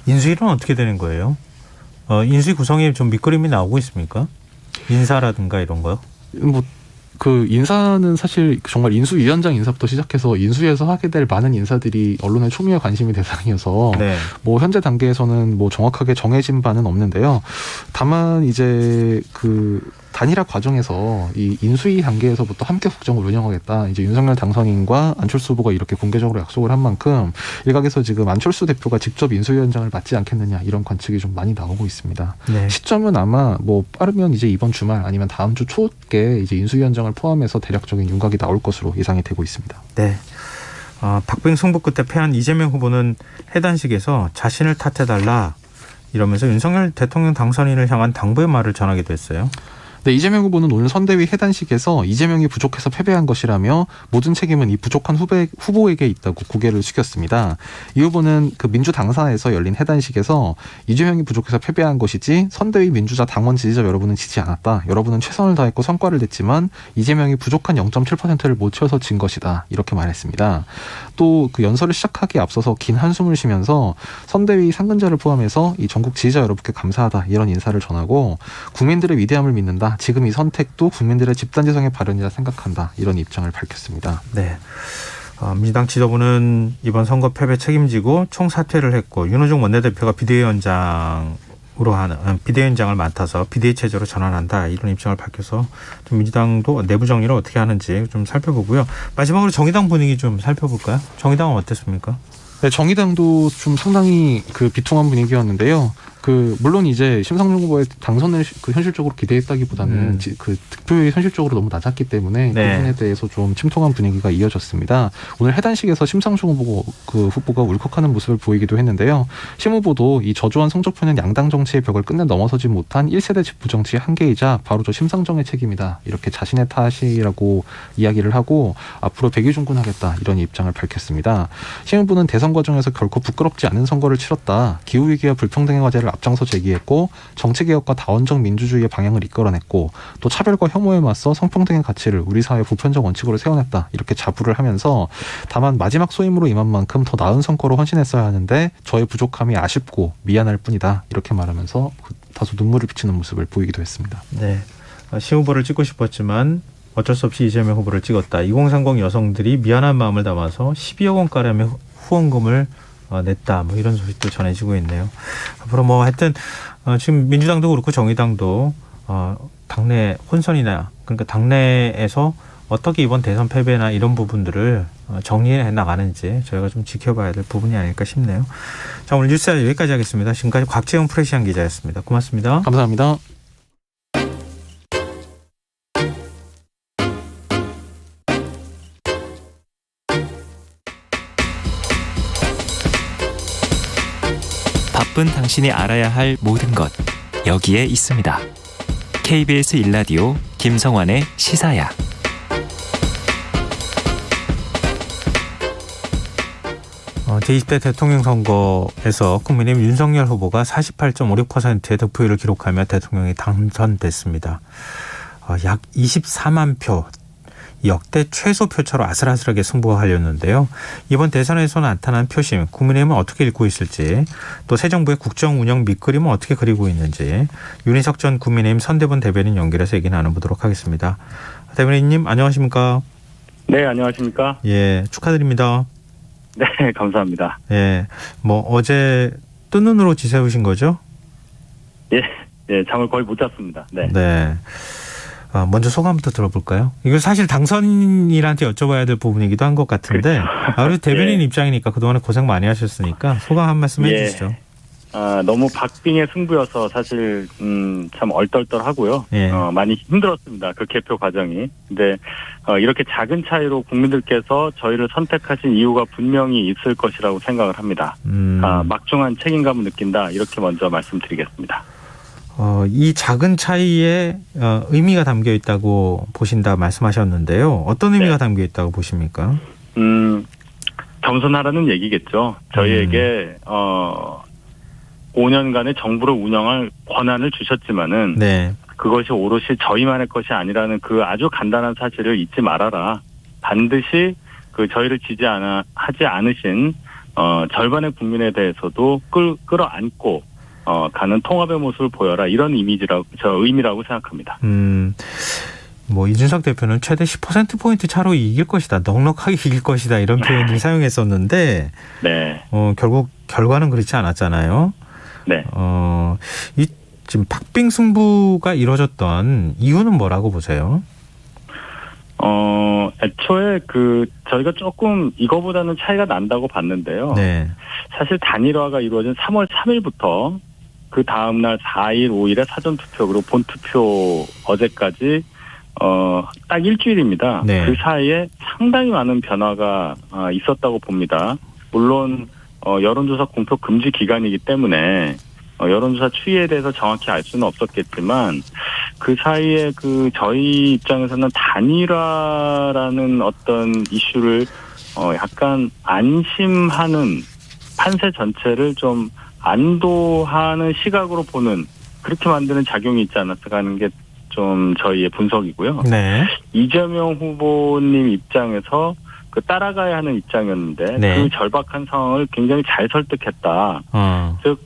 B: 인수위는 어떻게 되는 거예요? 인수위 구성에 좀 밑그림이 나오고 있습니까? 인사라든가 이런 거요?
D: 그 인사는 사실 정말 인수위원장 인사부터 시작해서 인수위에서 하게 될 많은 인사들이 언론의 초미의 관심이 대상이어서
B: 네.
D: 뭐 현재 단계에서는 뭐 정확하게 정해진 바는 없는데요. 다만 이제 그 단일화 과정에서 이 인수위 단계에서부터 함께 국정을 운영하겠다. 이제 윤석열 당선인과 안철수 후보가 이렇게 공개적으로 약속을 한 만큼 일각에서 지금 안철수 대표가 직접 인수위원장을 맡지 않겠느냐 이런 관측이 좀 많이 나오고 있습니다.
B: 네.
D: 시점은 아마 뭐 빠르면 이제 이번 주말 아니면 다음 주 초께 이제 인수위원장을 포함해서 대략적인 윤곽이 나올 것으로 예상이 되고 있습니다.
B: 네. 박빙 승부 끝에 패한 이재명 후보는 해단식에서 자신을 탓해달라 이러면서 윤석열 대통령 당선인을 향한 당부의 말을 전하기도 했어요.
D: 네, 이재명 후보는 오늘 선대위 해단식에서 이재명이 부족해서 패배한 것이라며 모든 책임은 이 부족한 후보에게 있다고 고개를 숙였습니다. 이 후보는 그 민주 당사에서 열린 해단식에서 이재명이 부족해서 패배한 것이지 선대위 민주자 당원 지지자 여러분은 지지 않았다. 여러분은 최선을 다했고 성과를 냈지만 이재명이 부족한 0.7%를 못 채워서 진 것이다. 이렇게 말했습니다. 또 그 연설을 시작하기에 앞서서 긴 한숨을 쉬면서 선대위 상근자를 포함해서 이 전국 지지자 여러분께 감사하다. 이런 인사를 전하고 국민들의 위대함을 믿는다. 지금 이 선택도 국민들의 집단지성의 발현이라 생각한다. 이런 입장을 밝혔습니다.
B: 네. 민주당 지도부는 이번 선거 패배 책임지고 총사퇴를 했고 윤호중 원내대표가 비대위원장을 맡아서 비대위 체제로 전환한다. 이런 입장을 밝혀서 좀 민주당도 내부 정리를 어떻게 하는지 좀 살펴보고요. 마지막으로 정의당 분위기 좀 살펴볼까요? 정의당은 어땠습니까?
D: 네, 정의당도 좀 상당히 그 비통한 분위기였는데요. 그 물론 이제 심상정 후보의 당선을 그 현실적으로 기대했다기보다는 그 득표율이 현실적으로 너무 낮았기 때문에 그 부분에 대해서 좀 침통한 분위기가 이어졌습니다. 오늘 해단식에서 심상정 후보가 울컥하는 모습을 보이기도 했는데요. 심 후보도 이 저조한 성적표는 양당 정치의 벽을 끝내 넘어서지 못한 1세대 집부 정치의 한계이자 바로 저 심상정의 책임이다. 이렇게 자신의 탓이라고 이야기를 하고 앞으로 백의종군하겠다. 이런 입장을 밝혔습니다. 심 후보는 대선 과정에서 결코 부끄럽지 않은 선거를 치렀다. 기후위기와 불평등의 과제를 앞장서 제기했고 정치개혁과 다원적 민주주의의 방향을 이끌어냈고 또 차별과 혐오에 맞서 성평등의 가치를 우리 사회 보편적 원칙으로 세워냈다. 이렇게 자부를 하면서 다만 마지막 소임으로 임한 만큼 더 나은 성과로 헌신했어야 하는데 저의 부족함이 아쉽고 미안할 뿐이다. 이렇게 말하면서 다소 눈물을 비치는 모습을 보이기도 했습니다.
B: 네. 시 후보를 찍고 싶었지만 어쩔 수 없이 이재명 후보를 찍었다. 2030 여성들이 미안한 마음을 담아서 12억 원가량의 후원금을 냈다. 뭐 이런 소식도 전해지고 있네요. 앞으로 뭐 하여튼 지금 민주당도 그렇고 정의당도 당내 혼선이나 그러니까 당내에서 어떻게 이번 대선 패배나 이런 부분들을 정리해 나가는지 저희가 좀 지켜봐야 될 부분이 아닐까 싶네요. 자, 오늘 뉴스 여기까지 하겠습니다. 지금까지 곽재훈 프레시안 기자였습니다. 고맙습니다.
D: 감사합니다.
E: 바쁜 당신이 알아야 할 모든 것 여기에 있습니다. KBS 1라디오 김성환의 시사야.
B: 제20대 대통령 선거에서 국민의힘 윤석열 후보가 48.56%의 득표율을 기록하며 대통령이 당선됐습니다. 약 24만 표, 역대 최소 표차로 아슬아슬하게 승부가 갈렸는데요. 이번 대선에서 나타난 표심, 국민의힘은 어떻게 읽고 있을지, 또 새 정부의 국정 운영 밑그림은 어떻게 그리고 있는지 윤희석 전 국민의힘 선대본 대변인 연결해서 얘기 나눠보도록 하겠습니다. 대변인님 안녕하십니까?
F: 네, 안녕하십니까?
B: 예, 축하드립니다.
F: 네, 감사합니다.
B: 예, 뭐 어제 뜬 눈으로 지새우신 거죠?
F: 예, 잠을 거의 못 잤습니다. 네.
B: 네. 먼저 소감부터 들어볼까요? 이거 사실 당선인한테 여쭤봐야 될 부분이기도 한 것 같은데 그래도 대변인 입장이니까 그동안에 고생 많이 하셨으니까 소감 한 말씀 해주시죠.
F: 너무 박빙의 승부여서 사실 참 얼떨떨하고요.
B: 예.
F: 많이 힘들었습니다. 그 개표 과정이. 근데 이렇게 작은 차이로 국민들께서 저희를 선택하신 이유가 분명히 있을 것이라고 생각을 합니다. 막중한 책임감을 느낀다. 이렇게 먼저 말씀드리겠습니다.
B: 이 작은 차이에 의미가 담겨 있다고 보신다 말씀하셨는데요. 어떤 의미가 담겨 있다고 보십니까?
F: 겸손하라는 얘기겠죠. 저희에게 5년간의 정부를 운영할 권한을 주셨지만은
B: 네.
F: 그것이 오롯이 저희만의 것이 아니라는 그 아주 간단한 사실을 잊지 말아라. 반드시 그 저희를 하지 않으신 절반의 국민에 대해서도 끌어안고 가는 통합의 모습을 보여라. 이런 의미라고 생각합니다.
B: 이준석 대표는 최대 10%포인트 차로 이길 것이다. 넉넉하게 이길 것이다. 이런 표현을 사용했었는데
F: 네.
B: 결국 결과는 그렇지 않았잖아요.
F: 네.
B: 지금 박빙 승부가 이루어졌던 이유는 뭐라고 보세요?
F: 애초에 저희가 조금 이거보다는 차이가 난다고 봤는데요.
B: 네.
F: 사실 단일화가 이루어진 3월 3일부터 그 다음날 4일, 5일에 사전투표 그리고 본투표 어제까지 딱 일주일입니다.
B: 네.
F: 그 사이에 상당히 많은 변화가 있었다고 봅니다. 물론 여론조사 공표 금지 기간이기 때문에 여론조사 추이에 대해서 정확히 알 수는 없었겠지만 그 사이에 저희 입장에서는 단일화라는 어떤 이슈를 약간 안심하는 판세 전체를 좀 안도하는 시각으로 보는 그렇게 만드는 작용이 있지 않았을까 하는 게 좀 저희의 분석이고요.
B: 네.
F: 이재명 후보님 입장에서 따라가야 하는 입장이었는데
B: 네.
F: 그 절박한 상황을 굉장히 잘 설득했다. 즉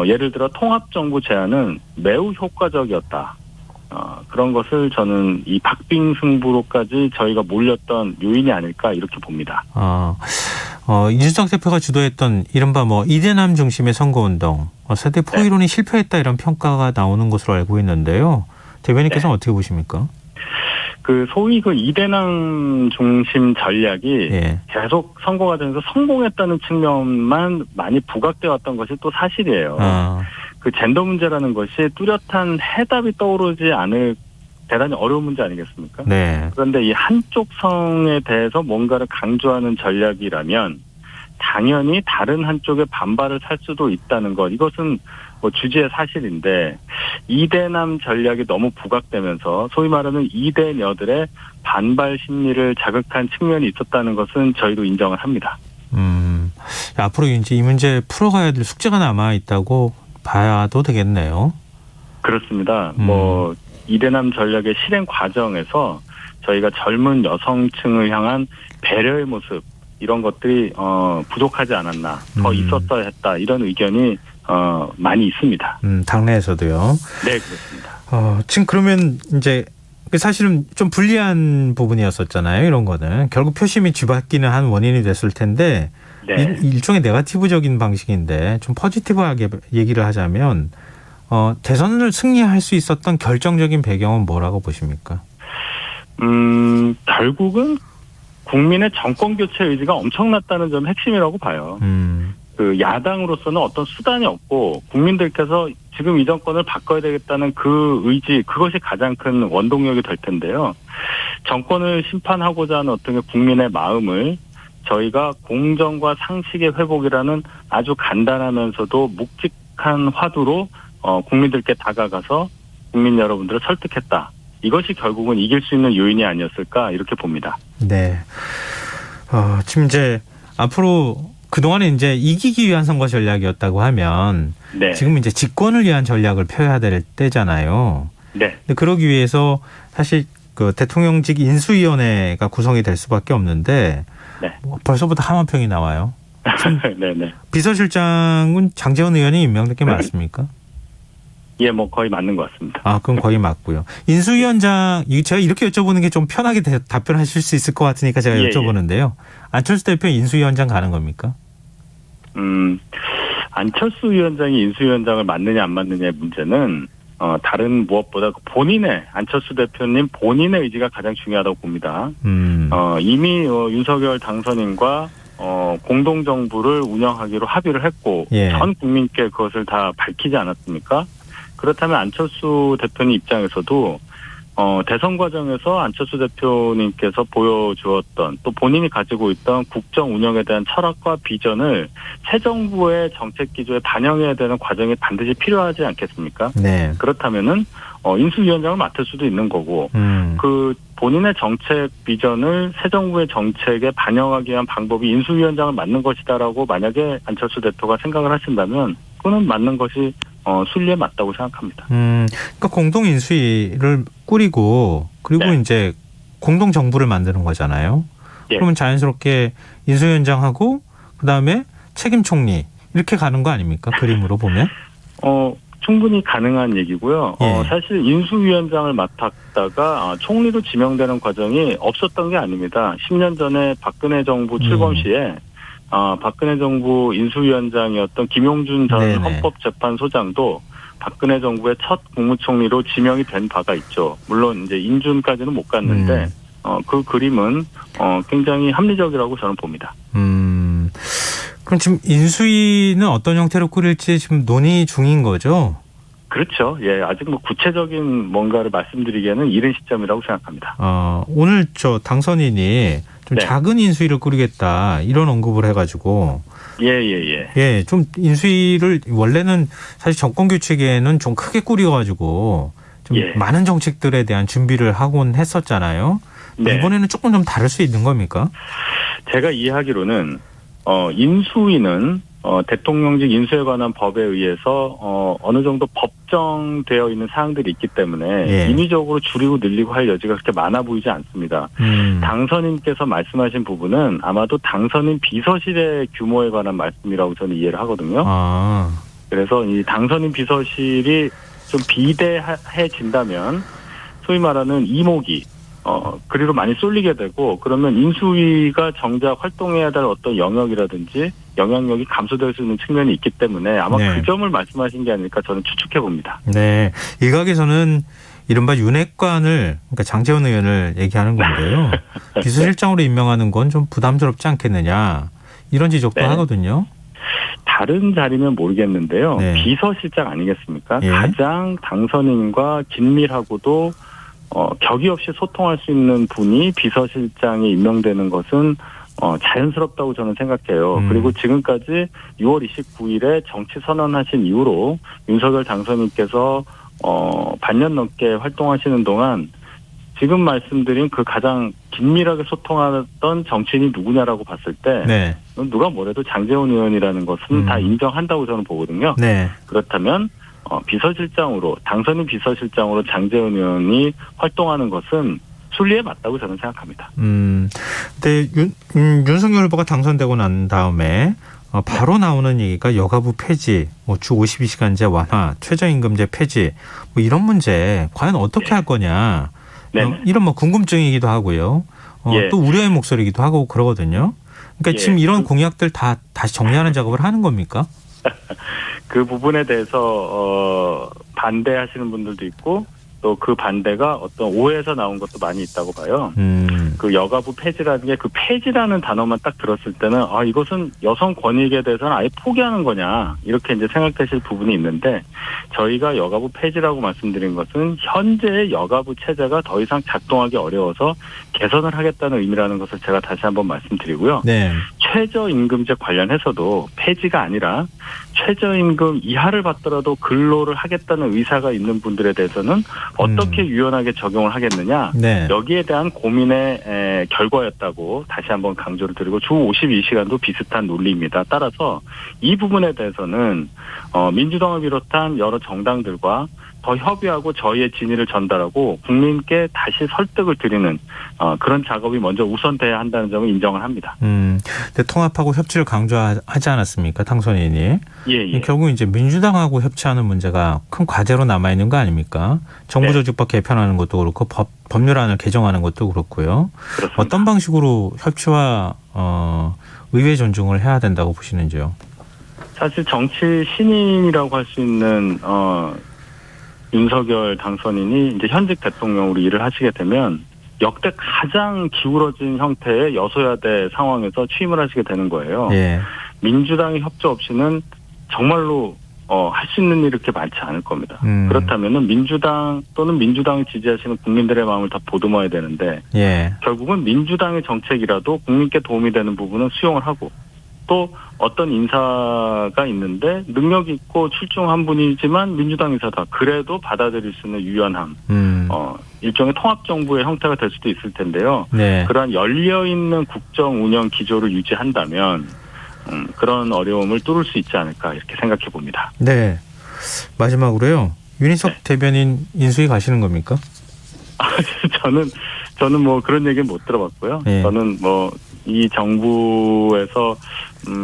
F: 예를 들어 통합정부 제안은 매우 효과적이었다. 그런 것을 저는 이 박빙 승부로까지 저희가 몰렸던 요인이 아닐까 이렇게 봅니다.
B: 이준석 대표가 주도했던 이른바 이대남 중심의 선거운동, 세대 포이론이 실패했다 이런 평가가 나오는 것으로 알고 있는데요. 대변인께서는 어떻게 보십니까?
F: 소위 이대남 중심 전략이 계속 선거 과정에서 성공했다는 측면만 많이 부각되어 왔던 것이 또 사실이에요. 젠더 문제라는 것이 뚜렷한 해답이 떠오르지 않을 대단히 어려운 문제 아니겠습니까?
B: 네.
F: 그런데 이 한쪽 성에 대해서 뭔가를 강조하는 전략이라면 당연히 다른 한쪽의 반발을 살 수도 있다는 것. 이것은 주지의 사실인데 이대남 전략이 너무 부각되면서 소위 말하는 이대녀들의 반발 심리를 자극한 측면이 있었다는 것은 저희도 인정을 합니다.
B: 앞으로 이제 이 문제 풀어가야 될 숙제가 남아 있다고 봐도 되겠네요.
F: 그렇습니다. 이대남 전략의 실행 과정에서 저희가 젊은 여성층을 향한 배려의 모습 이런 것들이 부족하지 않았나, 더 있었어야 했다 이런 의견이 많이 있습니다.
B: 당내에서도요.
F: 네, 그렇습니다.
B: 지금 그러면 이제 사실은 좀 불리한 부분이었었잖아요. 이런 거는 결국 표심이 뒤바뀌는 한 원인이 됐을 텐데
F: 네.
B: 일종의 네거티브적인 방식인데 좀 포지티브하게 얘기를 하자면 대선을 승리할 수 있었던 결정적인 배경은 뭐라고 보십니까?
F: 결국은 국민의 정권 교체 의지가 엄청났다는 점이 핵심이라고 봐요. 야당으로서는 어떤 수단이 없고 국민들께서 지금 이 정권을 바꿔야 되겠다는 그 의지, 그것이 가장 큰 원동력이 될 텐데요. 정권을 심판하고자 하는 어떤 국민의 마음을 저희가 공정과 상식의 회복이라는 아주 간단하면서도 묵직한 화두로 국민들께 다가가서 국민 여러분들을 설득했다. 이것이 결국은 이길 수 있는 요인이 아니었을까 이렇게 봅니다.
B: 네. 지금 이제 앞으로 그동안에 이제 이기기 위한 선거 전략이었다고 하면
F: 네.
B: 지금 이제 집권을 위한 전략을 펴야 될 때잖아요.
F: 네.
B: 근데 그러기 위해서 사실 대통령직 인수위원회가 구성이 될 수밖에 없는데
F: 네.
B: 벌써부터 함한평이 나와요.
F: 네네.
B: 비서실장은 장제원 의원이 임명된 게 맞습니까?
F: 예, 거의 맞는 것 같습니다.
B: 그럼 거의 맞고요. 인수위원장, 제가 이렇게 여쭤보는 게 좀 편하게 답변하실 수 있을 것 같으니까 제가 여쭤보는데요. 안철수 대표 인수위원장 가는 겁니까?
F: 안철수 위원장이 인수위원장을 맡느냐 안 맡느냐의 문제는 다른 무엇보다 본인의 안철수 대표님 본인의 의지가 가장 중요하다고 봅니다. 이미 윤석열 당선인과 공동 정부를 운영하기로 합의를 했고
B: 예.
F: 전 국민께 그것을 다 밝히지 않았습니까? 그렇다면 안철수 대표님 입장에서도 대선 과정에서 안철수 대표님께서 보여주었던 또 본인이 가지고 있던 국정 운영에 대한 철학과 비전을 새 정부의 정책 기조에 반영해야 되는 과정이 반드시 필요하지 않겠습니까?
B: 네.
F: 그렇다면은 인수위원장을 맡을 수도 있는 거고 그 본인의 정책 비전을 새 정부의 정책에 반영하기 위한 방법이 인수위원장을 맡는 것이다라고 만약에 안철수 대표가 생각을 하신다면 그거는 맞는 것이 순리에 맞다고 생각합니다.
B: 그러니까 공동 인수위를 꾸리고 그리고
F: 네.
B: 이제 공동 정부를 만드는 거잖아요.
F: 예.
B: 그러면 자연스럽게 인수위원장하고 그다음에 책임 총리 이렇게 가는 거 아닙니까? 그림으로 보면.
F: 충분히 가능한 얘기고요.
B: 예.
F: 사실 인수위원장을 맡았다가 총리로 지명되는 과정이 없었던 게 아닙니다. 10년 전에 박근혜 정부 출범 시에 박근혜 정부 인수위원장이었던 김용준 전
B: 네네.
F: 헌법재판소장도 박근혜 정부의 첫 국무총리로 지명이 된 바가 있죠. 물론 이제 인준까지는 못 갔는데 그 그림은 굉장히 합리적이라고 저는 봅니다.
B: 그럼 지금 인수위는 어떤 형태로 꾸릴지 지금 논의 중인 거죠?
F: 그렇죠. 예, 아직 뭐 구체적인 뭔가를 말씀드리기에는 이른 시점이라고 생각합니다.
B: 오늘 저 당선인이 좀
F: 네.
B: 작은 인수위를 꾸리겠다 이런 언급을 해가지고
F: 예.
B: 좀 인수위를 원래는 사실 정권 교체기에는 좀 크게 꾸려가지고 좀
F: 예.
B: 많은 정책들에 대한 준비를 하곤 했었잖아요.
F: 네.
B: 이번에는 조금 좀 다를 수 있는 겁니까?
F: 제가 이해하기로는 인수위는 대통령직 인수에 관한 법에 의해서 어느 정도 법정되어 있는 사항들이 있기 때문에
B: 예.
F: 인위적으로 줄이고 늘리고 할 여지가 그렇게 많아 보이지 않습니다. 당선인께서 말씀하신 부분은 아마도 당선인 비서실의 규모에 관한 말씀이라고 저는 이해를 하거든요. 그래서 이 당선인 비서실이 좀 비대해진다면 소위 말하는 이목이 그리로 많이 쏠리게 되고 그러면 인수위가 정작 활동해야 될 어떤 영역이라든지 영향력이 감소될 수 있는 측면이 있기 때문에 아마
B: 네.
F: 그 점을 말씀하신 게 아닐까 저는 추측해 봅니다.
B: 네. 일각에서는 이른바 윤핵관을 그러니까 장제원 의원을 얘기하는 건데요. 비서실장으로 임명하는 건 좀 부담스럽지 않겠느냐 이런 지적도
F: 네.
B: 하거든요.
F: 다른 자리는 모르겠는데요.
B: 네.
F: 비서실장 아니겠습니까?
B: 예.
F: 가장 당선인과 긴밀하고도 격의 없이 소통할 수 있는 분이 비서실장에 임명되는 것은 자연스럽다고 저는 생각해요. 그리고 지금까지 6월 29일에 정치 선언하신 이후로 윤석열 당선인께서 반년 넘게 활동하시는 동안 지금 말씀드린 그 가장 긴밀하게 소통하던 정치인이 누구냐라고 봤을 때
B: 네.
F: 누가 뭐래도 장제원 의원이라는 것은 다 인정한다고 저는 보거든요.
B: 네.
F: 그렇다면 비서실장으로 당선인 비서실장으로 장제원 의원이 활동하는 것은 순리에 맞다고 저는 생각합니다.
B: 근데 윤석열 후보가 당선되고 난 다음에 바로 나오는 얘기가 여가부 폐지, 주 52시간제 완화, 최저임금제 폐지 뭐 이런 문제 과연 어떻게
F: 네.
B: 할 거냐
F: 네.
B: 이런 뭐 궁금증이기도 하고요.
F: 예.
B: 또 우려의 목소리이기도 하고 그러거든요. 그러니까
F: 예.
B: 지금 이런 공약들 다 다시 정리하는 작업을 하는 겁니까?
F: 그 부분에 대해서 반대하시는 분들도 있고 또 그 반대가 어떤 오해에서 나온 것도 많이 있다고 봐요. 그 여가부 폐지라는 게 그 폐지라는 단어만 딱 들었을 때는 이것은 여성 권익에 대해서는 아예 포기하는 거냐 이렇게 이제 생각되실 부분이 있는데 저희가 여가부 폐지라고 말씀드린 것은 현재의 여가부 체제가 더 이상 작동하기 어려워서 개선을 하겠다는 의미라는 것을 제가 다시 한번 말씀드리고요.
B: 네.
F: 최저임금제 관련해서도 폐지가 아니라 최저임금 이하를 받더라도 근로를 하겠다는 의사가 있는 분들에 대해서는 어떻게 유연하게 적용을 하겠느냐.
B: 네.
F: 여기에 대한 고민의 결과였다고 다시 한번 강조를 드리고 주 52시간도 비슷한 논리입니다. 따라서 이 부분에 대해서는 민주당을 비롯한 여러 정당들과 더 협의하고 저희의 진의를 전달하고 국민께 다시 설득을 드리는 그런 작업이 먼저 우선돼야 한다는 점을 인정을 합니다.
B: 근데 통합하고 협치를 강조하지 않았습니까? 당선인이.
F: 예.
B: 결국 이제 민주당하고 협치하는 문제가 큰 과제로 남아있는 거 아닙니까? 정부조직법 개편하는 것도 그렇고 법률안을 개정하는 것도 그렇고요.
F: 그렇습니다.
B: 어떤 방식으로 협치와 의회 존중을 해야 된다고 보시는지요?
F: 사실 정치 신인이라고 할 수 있는 윤석열 당선인이 이제 현직 대통령으로 일을 하시게 되면 역대 가장 기울어진 형태의 여소야대 상황에서 취임을 하시게 되는 거예요.
B: 예.
F: 민주당의 협조 없이는 정말로 할 수 있는 일이 그렇게 많지 않을 겁니다. 그렇다면은 민주당 또는 민주당을 지지하시는 국민들의 마음을 다 보듬어야 되는데
B: 예.
F: 결국은 민주당의 정책이라도 국민께 도움이 되는 부분은 수용을 하고 또 어떤 인사가 있는데 능력 있고 출중한 분이지만 민주당 인사다. 그래도 받아들일 수 있는 유연함. 일종의 통합정부의 형태가 될 수도 있을 텐데요.
B: 네.
F: 그러한 열려있는 국정 운영 기조를 유지한다면 그런 어려움을 뚫을 수 있지 않을까 이렇게 생각해 봅니다.
B: 네. 마지막으로요. 윤희석
F: 네.
B: 대변인 인수위 가시는 겁니까?
F: 저는 뭐 그런 얘기는 못 들어봤고요.
B: 네.
F: 저는 뭐 이 정부에서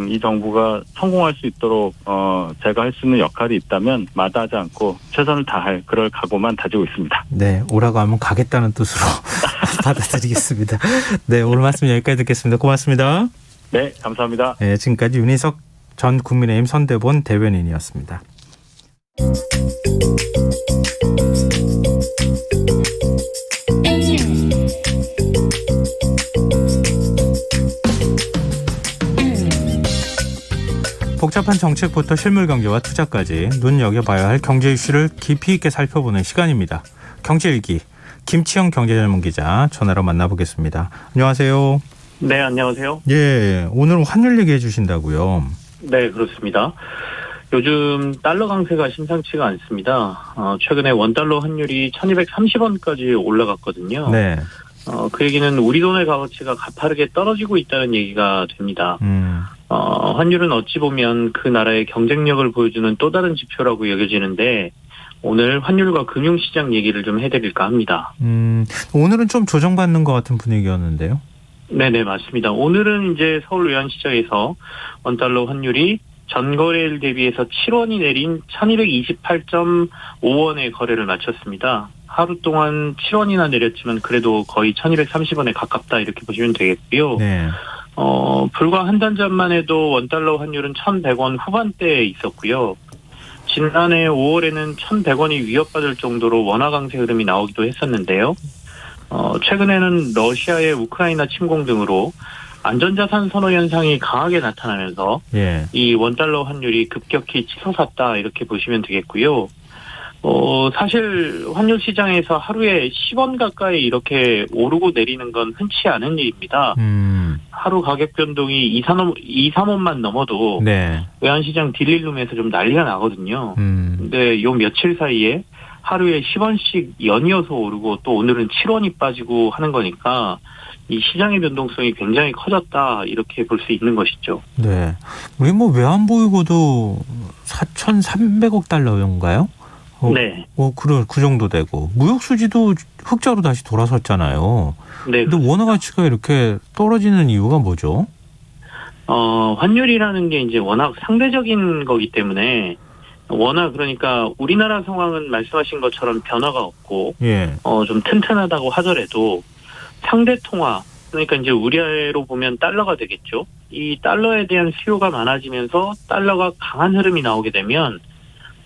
F: 이 정부가 성공할 수 있도록 제가 할 수 있는 역할이 있다면 마다하지 않고 최선을 다할 그럴 각오만 다지고 있습니다.
B: 네. 오라고 하면 가겠다는 뜻으로 받아들이겠습니다. 네. 오늘 말씀 여기까지 듣겠습니다. 고맙습니다.
F: 네, 감사합니다.
B: 네. 지금까지 윤희석 전 국민의힘 선대본 대변인이었습니다. 복잡한 정책부터 실물 경제와 투자까지 눈여겨봐야 할 경제 이슈를 깊이 있게 살펴보는 시간입니다. 경제일기 김치영 경제전문기자 전화로 만나보겠습니다. 안녕하세요.
G: 네, 안녕하세요.
B: 예, 오늘 환율 얘기해 주신다고요.
G: 네, 그렇습니다. 요즘 달러 강세가 심상치가 않습니다. 최근에 원달러 환율이 1230원까지 올라갔거든요.
B: 네.
G: 그 얘기는 우리 돈의 값어치가 가파르게 떨어지고 있다는 얘기가 됩니다. 환율은 어찌 보면 그 나라의 경쟁력을 보여주는 또 다른 지표라고 여겨지는데 오늘 환율과 금융시장 얘기를 좀 해드릴까 합니다.
B: 오늘은 좀 조정받는 것 같은 분위기였는데요.
G: 네네, 맞습니다. 오늘은 이제 서울 외환시장에서 원달러 환율이 전거래일 대비해서 7원이 내린 1228.5원의 거래를 마쳤습니다. 하루 동안 7원이나 내렸지만 그래도 거의 1230원에 가깝다 이렇게 보시면 되겠고요.
B: 네.
G: 불과 한 달 전만 해도 원달러 환율은 1100원 후반대에 있었고요. 지난해 5월에는 1100원이 위협받을 정도로 원화 강세 흐름이 나오기도 했었는데요. 최근에는 러시아의 우크라이나 침공 등으로 안전자산 선호 현상이 강하게 나타나면서
B: 예.
G: 이 원달러 환율이 급격히 치솟았다 이렇게 보시면 되겠고요. 사실 환율 시장에서 하루에 10원 가까이 이렇게 오르고 내리는 건 흔치 않은 일입니다. 하루 가격 변동이 2, 3원만 넘어도
B: 네.
G: 외환시장 딜릴룸에서 좀 난리가 나거든요. 근데 요 며칠 사이에 하루에 10원씩 연이어서 오르고 또 오늘은 7원이 빠지고 하는 거니까 이 시장의 변동성이 굉장히 커졌다 이렇게 볼 수 있는 것이죠.
B: 네. 우리 뭐 외환 보유고도 4,300억 달러인가요?
G: 네.
B: 그 정도 되고 무역 수지도 흑자로 다시 돌아섰잖아요.
G: 네.
B: 근데 원화 가치가 이렇게 떨어지는 이유가 뭐죠?
G: 환율이라는 게 이제 워낙 상대적인 거기 때문에 원화 그러니까 우리나라 상황은 말씀하신 것처럼 변화가 없고
B: 예.
G: 좀 튼튼하다고 하더라도 상대 통화 그러니까 이제 우리로 보면 달러가 되겠죠. 이 달러에 대한 수요가 많아지면서 달러가 강한 흐름이 나오게 되면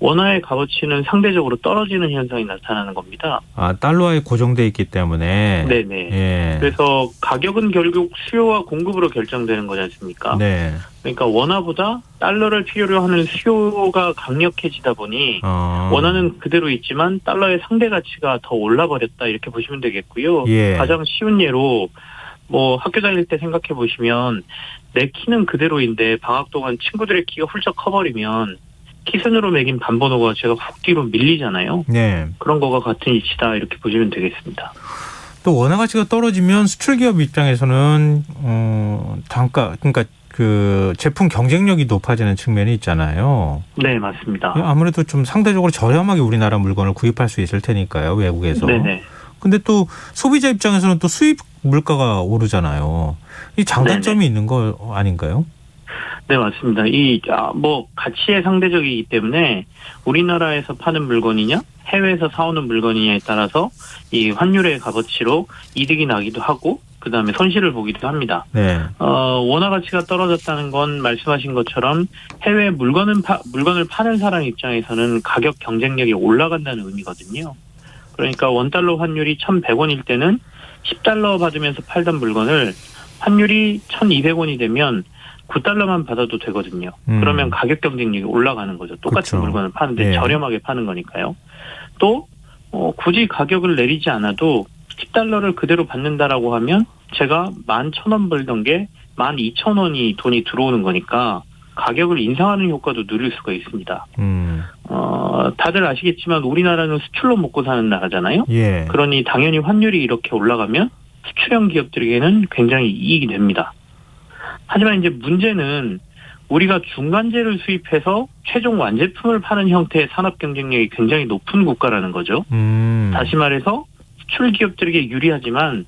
G: 원화의 값어치는 상대적으로 떨어지는 현상이 나타나는 겁니다.
B: 아, 달러에 고정돼 있기 때문에.
G: 네네.
B: 예.
G: 그래서 가격은 결국 수요와 공급으로 결정되는 거지 않습니까?
B: 네.
G: 그러니까 원화보다 달러를 필요로 하는 수요가 강력해지다 보니 원화는 그대로 있지만 달러의 상대 가치가 더 올라버렸다 이렇게 보시면 되겠고요.
B: 예.
G: 가장 쉬운 예로 뭐 학교 다닐 때 생각해 보시면 내 키는 그대로인데 방학 동안 친구들의 키가 훌쩍 커버리면 키순으로 매긴 반번호가 제가 훅 뒤로 밀리잖아요.
B: 네.
G: 그런 거가 같은 이치다 이렇게 보시면 되겠습니다.
B: 또 원화 가치가 떨어지면 수출 기업 입장에서는 단가 그러니까 그 제품 경쟁력이 높아지는 측면이 있잖아요.
G: 네, 맞습니다.
B: 아무래도 좀 상대적으로 저렴하게 우리나라 물건을 구입할 수 있을 테니까요, 외국에서. 네네. 근데 또 소비자 입장에서는 또 수입 물가가 오르잖아요. 이 장단점이 네네. 있는 거 아닌가요?
G: 네, 맞습니다. 뭐 가치의 상대적이기 때문에 우리나라에서 파는 물건이냐 해외에서 사오는 물건이냐에 따라서 이 환율의 값어치로 이득이 나기도 하고 그다음에 손실을 보기도 합니다.
B: 네.
G: 원화 가치가 떨어졌다는 건 말씀하신 것처럼 해외 물건을 파는 사람 입장에서는 가격 경쟁력이 올라간다는 의미거든요. 그러니까 원달러 환율이 1,100원일 때는 10달러 받으면서 팔던 물건을 환율이 1,200원이 되면 9달러만 받아도 되거든요. 그러면 가격 경쟁력이 올라가는 거죠. 똑같은
B: 그렇죠.
G: 물건을 파는데
B: 네.
G: 저렴하게 파는 거니까요. 또 굳이 가격을 내리지 않아도 10달러를 그대로 받는다라고 하면 제가 11,000원 벌던 게 12,000원이 돈이 들어오는 거니까 가격을 인상하는 효과도 누릴 수가 있습니다. 다들 아시겠지만 우리나라는 수출로 먹고 사는 나라잖아요.
B: 예.
G: 그러니 당연히 환율이 이렇게 올라가면 수출형 기업들에게는 굉장히 이익이 됩니다. 하지만 이제 문제는 우리가 중간재를 수입해서 최종 완제품을 파는 형태의 산업 경쟁력이 굉장히 높은 국가라는 거죠. 다시 말해서 수출 기업들에게 유리하지만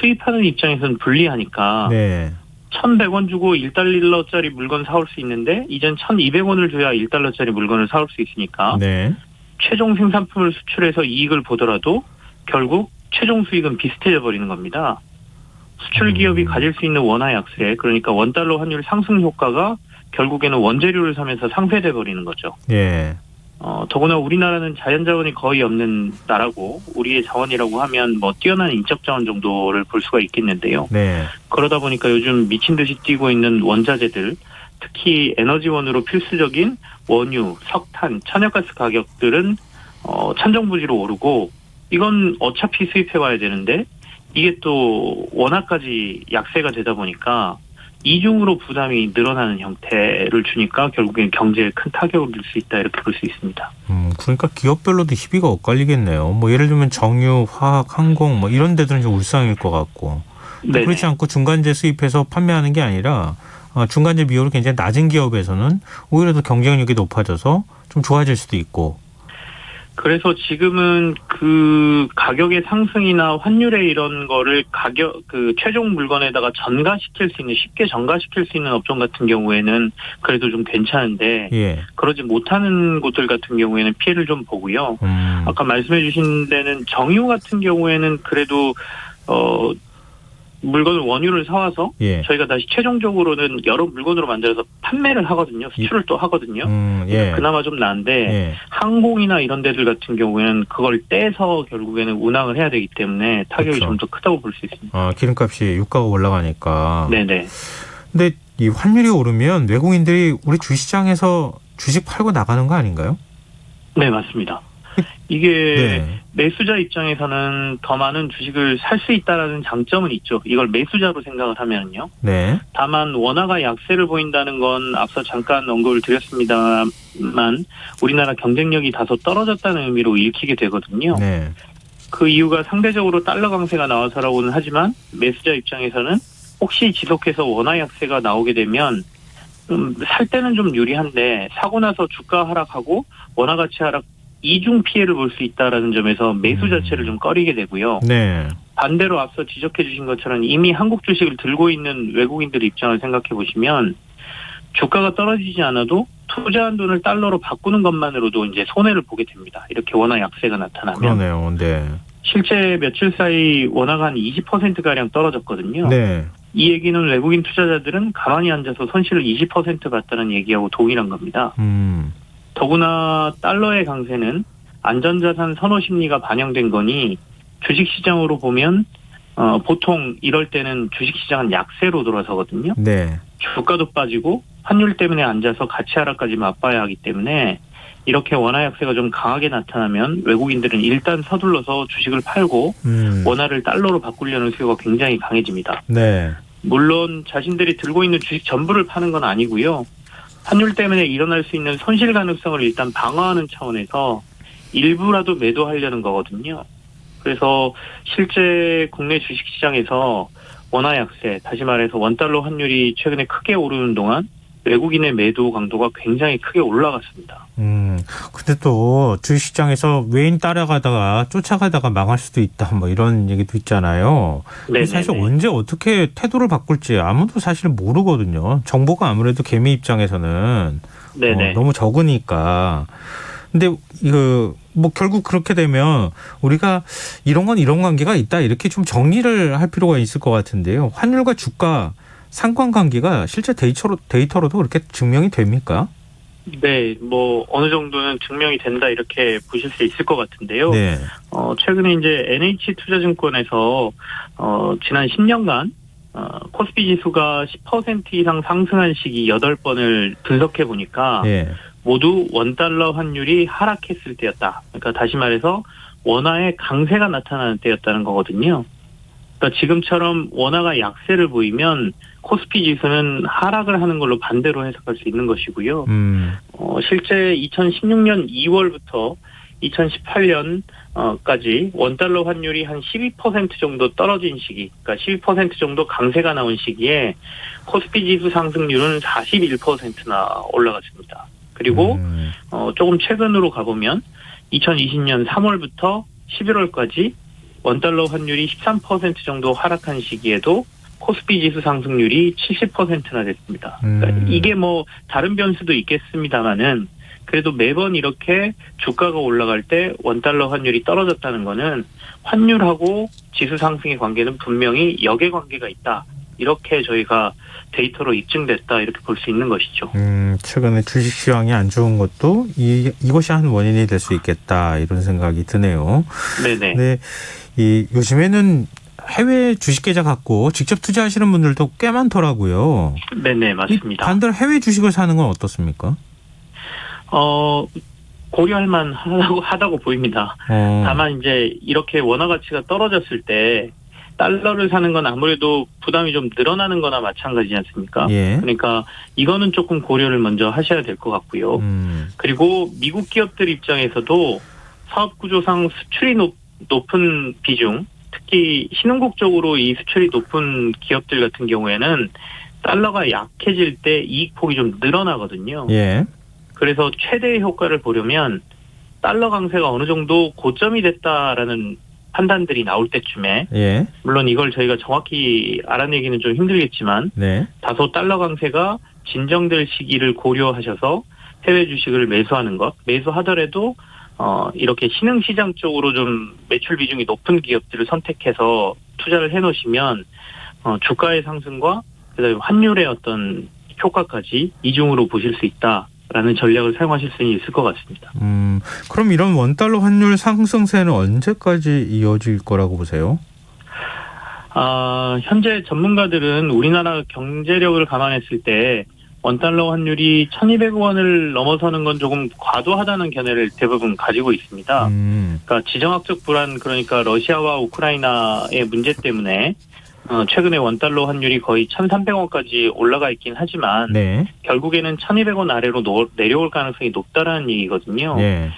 G: 수입하는 입장에서는 불리하니까
B: 네.
G: 1,100원 주고 1달러짜리 물건 사올 수 있는데 이젠 1,200원을 줘야 1달러짜리 물건을 사올 수 있으니까
B: 네.
G: 최종 생산품을 수출해서 이익을 보더라도 결국 최종 수익은 비슷해져 버리는 겁니다. 수출 기업이 가질 수 있는 원화 약세, 그러니까 원달러 환율 상승 효과가 결국에는 원재료를 사면서 상쇄돼 버리는 거죠.
B: 예.
G: 더구나 우리나라는 자연자원이 거의 없는 나라고 우리의 자원이라고 하면 뭐 뛰어난 인적 자원 정도를 볼 수가 있겠는데요.
B: 네.
G: 그러다 보니까 요즘 미친 듯이 뛰고 있는 원자재들, 특히 에너지원으로 필수적인 원유, 석탄, 천연가스 가격들은 천정부지로 오르고 이건 어차피 수입해 와야 되는데 이게 또 원화까지 약세가 되다 보니까 이중으로 부담이 늘어나는 형태를 주니까 결국엔 경제에 큰 타격을 줄 수 있다 이렇게 볼 수 있습니다.
B: 그러니까 기업별로도 희비가 엇갈리겠네요. 뭐 예를 들면 정유, 화학, 항공 뭐 이런 데들은 좀 울상일 것 같고
G: 네네.
B: 그렇지 않고 중간재 수입해서 판매하는 게 아니라 중간재 비율이 굉장히 낮은 기업에서는 오히려 더 경쟁력이 높아져서 좀 좋아질 수도 있고.
G: 그래서 지금은 그 가격의 상승이나 환율의 이런 거를 최종 물건에다가 쉽게 전가시킬 수 있는 업종 같은 경우에는 그래도 좀 괜찮은데
B: 예.
G: 그러지 못하는 곳들 같은 경우에는 피해를 좀 보고요. 아까 말씀해 주신 데는 정유 같은 경우에는 그래도 물건을 원유를 사와서
B: 예.
G: 저희가 다시 최종적으로는 여러 물건으로 만들어서 판매를 하거든요. 수출을 또 하거든요.
B: 예.
G: 그나마 좀 나은데
B: 예.
G: 항공이나 이런 데들 같은 경우에는 그걸 떼서 결국에는 운항을 해야 되기 때문에 타격이
B: 그렇죠.
G: 좀 더 크다고 볼 수 있습니다.
B: 기름값이 유가가 올라가니까.
G: 네네.
B: 근데 이 환율이 오르면 외국인들이 우리 주시장에서 주식 팔고 나가는 거 아닌가요?
G: 네, 맞습니다. 이게
B: 네.
G: 매수자 입장에서는 더 많은 주식을 살 수 있다라는 장점은 있죠. 이걸 매수자로 생각을 하면요.
B: 네.
G: 다만 원화가 약세를 보인다는 건 앞서 잠깐 언급을 드렸습니다만 우리나라 경쟁력이 다소 떨어졌다는 의미로 읽히게 되거든요.
B: 네.
G: 그 이유가 상대적으로 달러 강세가 나와서라고는 하지만 매수자 입장에서는 혹시 지속해서 원화 약세가 나오게 되면 살 때는 좀 유리한데 사고 나서 주가 하락하고 원화 가치 하락 이중 피해를 볼 수 있다라는 점에서 매수 자체를 좀 꺼리게 되고요.
B: 네.
G: 반대로 앞서 지적해 주신 것처럼 이미 한국 주식을 들고 있는 외국인들 입장을 생각해 보시면 주가가 떨어지지 않아도 투자한 돈을 달러로 바꾸는 것만으로도 이제 손해를 보게 됩니다. 이렇게 원화 약세가 나타나면.
B: 그러네요. 네.
G: 실제 며칠 사이 원화가 한 20%가량 떨어졌거든요.
B: 네.
G: 이 얘기는 외국인 투자자들은 가만히 앉아서 손실을 20% 봤다는 얘기하고 동일한 겁니다. 더구나 달러의 강세는 안전자산 선호 심리가 반영된 거니 주식시장으로 보면 보통 이럴 때는 주식시장은 약세로 돌아서거든요.
B: 네.
G: 주가도 빠지고 환율 때문에 앉아서 가치 하락까지 맛봐야 하기 때문에 이렇게 원화 약세가 좀 강하게 나타나면 외국인들은 일단 서둘러서 주식을 팔고 원화를 달러로 바꾸려는 수요가 굉장히 강해집니다.
B: 네.
G: 물론 자신들이 들고 있는 주식 전부를 파는 건 아니고요. 환율 때문에 일어날 수 있는 손실 가능성을 일단 방어하는 차원에서 일부라도 매도하려는 거거든요. 그래서 실제 국내 주식시장에서 원화 약세, 다시 말해서 원달러 환율이 최근에 크게 오르는 동안 외국인의 매도 강도가 굉장히 크게 올라갔습니다.
B: 근데 또 주식시장에서 외인 따라가다가 쫓아가다가 망할 수도 있다 뭐 이런 얘기도 있잖아요. 근데 사실 언제 어떻게 태도를 바꿀지 아무도 사실 모르거든요. 정보가 아무래도 개미 입장에서는 너무 적으니까. 근데 뭐 결국 그렇게 되면 우리가 이런 건 이런 관계가 있다 이렇게 좀 정리를 할 필요가 있을 것 같은데요. 환율과 주가 상관관계가 실제 데이터로도 그렇게 증명이 됩니까?
G: 네, 뭐 어느 정도는 증명이 된다 이렇게 보실 수 있을 것 같은데요.
B: 네.
G: 최근에 이제 NH투자증권에서 지난 10년간 코스피 지수가 10% 이상 상승한 시기 8번을 분석해 보니까
B: 네.
G: 모두 원달러 환율이 하락했을 때였다. 그러니까 다시 말해서 원화의 강세가 나타나는 때였다는 거거든요. 그러니까 지금처럼 원화가 약세를 보이면 코스피 지수는 하락을 하는 걸로 반대로 해석할 수 있는 것이고요. 실제 2016년 2월부터 2018년까지 원달러 환율이 한 12% 정도 떨어진 시기, 그러니까 12% 정도 강세가 나온 시기에 코스피 지수 상승률은 41%나 올라갔습니다. 그리고 조금 최근으로 가보면 2020년 3월부터 11월까지 원달러 환율이 13% 정도 하락한 시기에도 코스피 지수 상승률이 70%나 됐습니다. 그러니까 이게 뭐 다른 변수도 있겠습니다만은 그래도 매번 이렇게 주가가 올라갈 때 원달러 환율이 떨어졌다는 거는 환율하고 지수 상승의 관계는 분명히 역의 관계가 있다. 이렇게 저희가 데이터로 입증됐다 이렇게 볼 수 있는 것이죠.
B: 최근에 주식 시황이 안 좋은 것도 이것이 한 원인이 될 수 있겠다 이런 생각이 드네요.
G: 네네.
B: 네, 요즘에는 해외 주식 계좌 갖고 직접 투자하시는 분들도 꽤 많더라고요.
G: 네네, 맞습니다.
B: 반대로 해외 주식을 사는 건 어떻습니까?
G: 고려할 만하다고 보입니다. 다만 이제 이렇게 원화 가치가 떨어졌을 때 달러를 사는 건 아무래도 부담이 좀 늘어나는 거나 마찬가지지 않습니까?
B: 예.
G: 그러니까 이거는 조금 고려를 먼저 하셔야 될 것 같고요. 그리고 미국 기업들 입장에서도 사업 구조상 수출이 높은 비중, 특히 신흥국 쪽으로 이 수출이 높은 기업들 같은 경우에는 달러가 약해질 때 이익폭이 좀 늘어나거든요.
B: 예.
G: 그래서 최대의 효과를 보려면 달러 강세가 어느 정도 고점이 됐다라는 판단들이 나올 때쯤에
B: 예.
G: 물론 이걸 저희가 정확히 알아내기는 좀 힘들겠지만
B: 네.
G: 다소 달러 강세가 진정될 시기를 고려하셔서 해외 주식을 매수하는 것, 매수하더라도 이렇게 신흥시장 쪽으로 좀 매출 비중이 높은 기업들을 선택해서 투자를 해놓으시면 주가의 상승과 그다음에 환율의 어떤 효과까지 이중으로 보실 수 있다라는 전략을 사용하실 수 있을 것 같습니다.
B: 그럼 이런 원달러 환율 상승세는 언제까지 이어질 거라고 보세요?
G: 현재 전문가들은 우리나라 경제력을 감안했을 때 원달러 환율이 1,200원을 넘어서는 건 조금 과도하다는 견해를 대부분 가지고 있습니다. 그러니까 지정학적 불안, 그러니까 러시아와 우크라이나의 문제 때문에 최근에 원달러 환율이 거의 1,300원까지 올라가 있긴 하지만
B: 네.
G: 결국에는 1,200원 아래로 내려올 가능성이 높다라는 얘기거든요.
B: 예.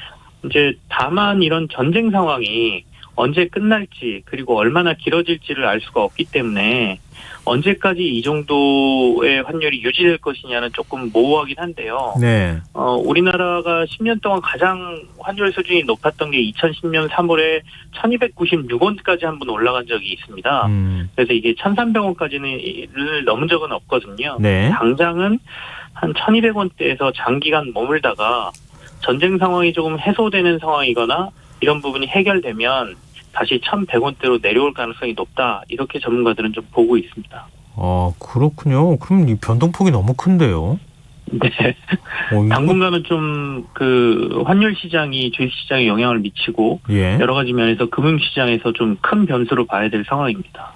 G: 이제 다만 이런 전쟁 상황이 언제 끝날지 그리고 얼마나 길어질지를 알 수가 없기 때문에 언제까지 이 정도의 환율이 유지될 것이냐는 조금 모호하긴 한데요.
B: 네.
G: 우리나라가 10년 동안 가장 환율 수준이 높았던 게 2010년 3월에 1,296원까지 한번 올라간 적이 있습니다. 그래서 이게 1,300원까지는 넘은 적은 없거든요.
B: 네.
G: 당장은 한 1,200원대에서 장기간 머물다가 전쟁 상황이 조금 해소되는 상황이거나 이런 부분이 해결되면 다시 1,100원대로 내려올 가능성이 높다. 이렇게 전문가들은 좀 보고 있습니다.
B: 그렇군요. 그럼 이 변동폭이 너무 큰데요.
G: 네. 당분간은 좀 그 환율 시장이 주식 시장에 영향을 미치고
B: 예.
G: 여러 가지 면에서 금융 시장에서 좀 큰 변수로 봐야 될 상황입니다.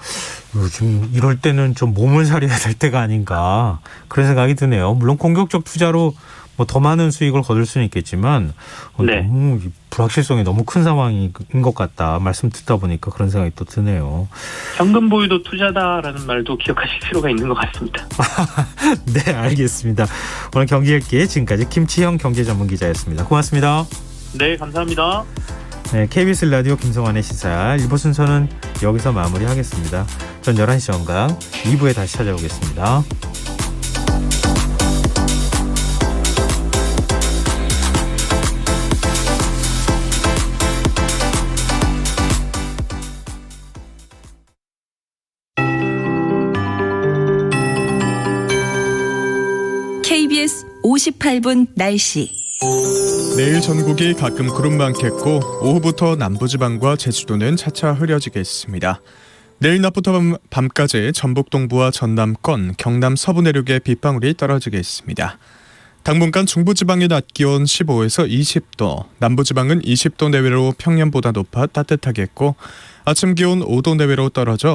B: 요즘 이럴 때는 좀 몸을 사려야 될 때가 아닌가 그런 생각이 드네요. 물론 공격적 투자로 뭐 더 많은 수익을 거둘 수는 있겠지만
G: 네.
B: 너무 불확실성이 너무 큰 상황인 것 같다. 말씀 듣다 보니까 그런 생각이 또 드네요.
G: 현금 보유도 투자다라는 말도 기억하실 필요가 있는 것 같습니다.
B: 네, 알겠습니다. 오늘 경제일기 지금까지 김치형 경제전문기자였습니다. 고맙습니다.
G: 네, 감사합니다.
B: 네, KBS 라디오 김성환의 시사 1부 순서는 여기서 마무리하겠습니다. 전 11시 정각 2부에 다시 찾아오겠습니다.
C: KBS 58분 날씨.
H: 내일 전국이 가끔 구름 많겠고 오후부터 남부지방과 제주도는 차차 흐려지겠습니다. 내일 낮부터 밤까지 전북 동부와 전남권, 경남 서부 내륙에 빗방울이 떨어지겠습니다. 당분간 중부지방의 낮 기온 15에서 20도, 남부지방은 20도 내외로 평년보다 높아 따뜻하겠고 아침 기온 5도 내외로 떨어져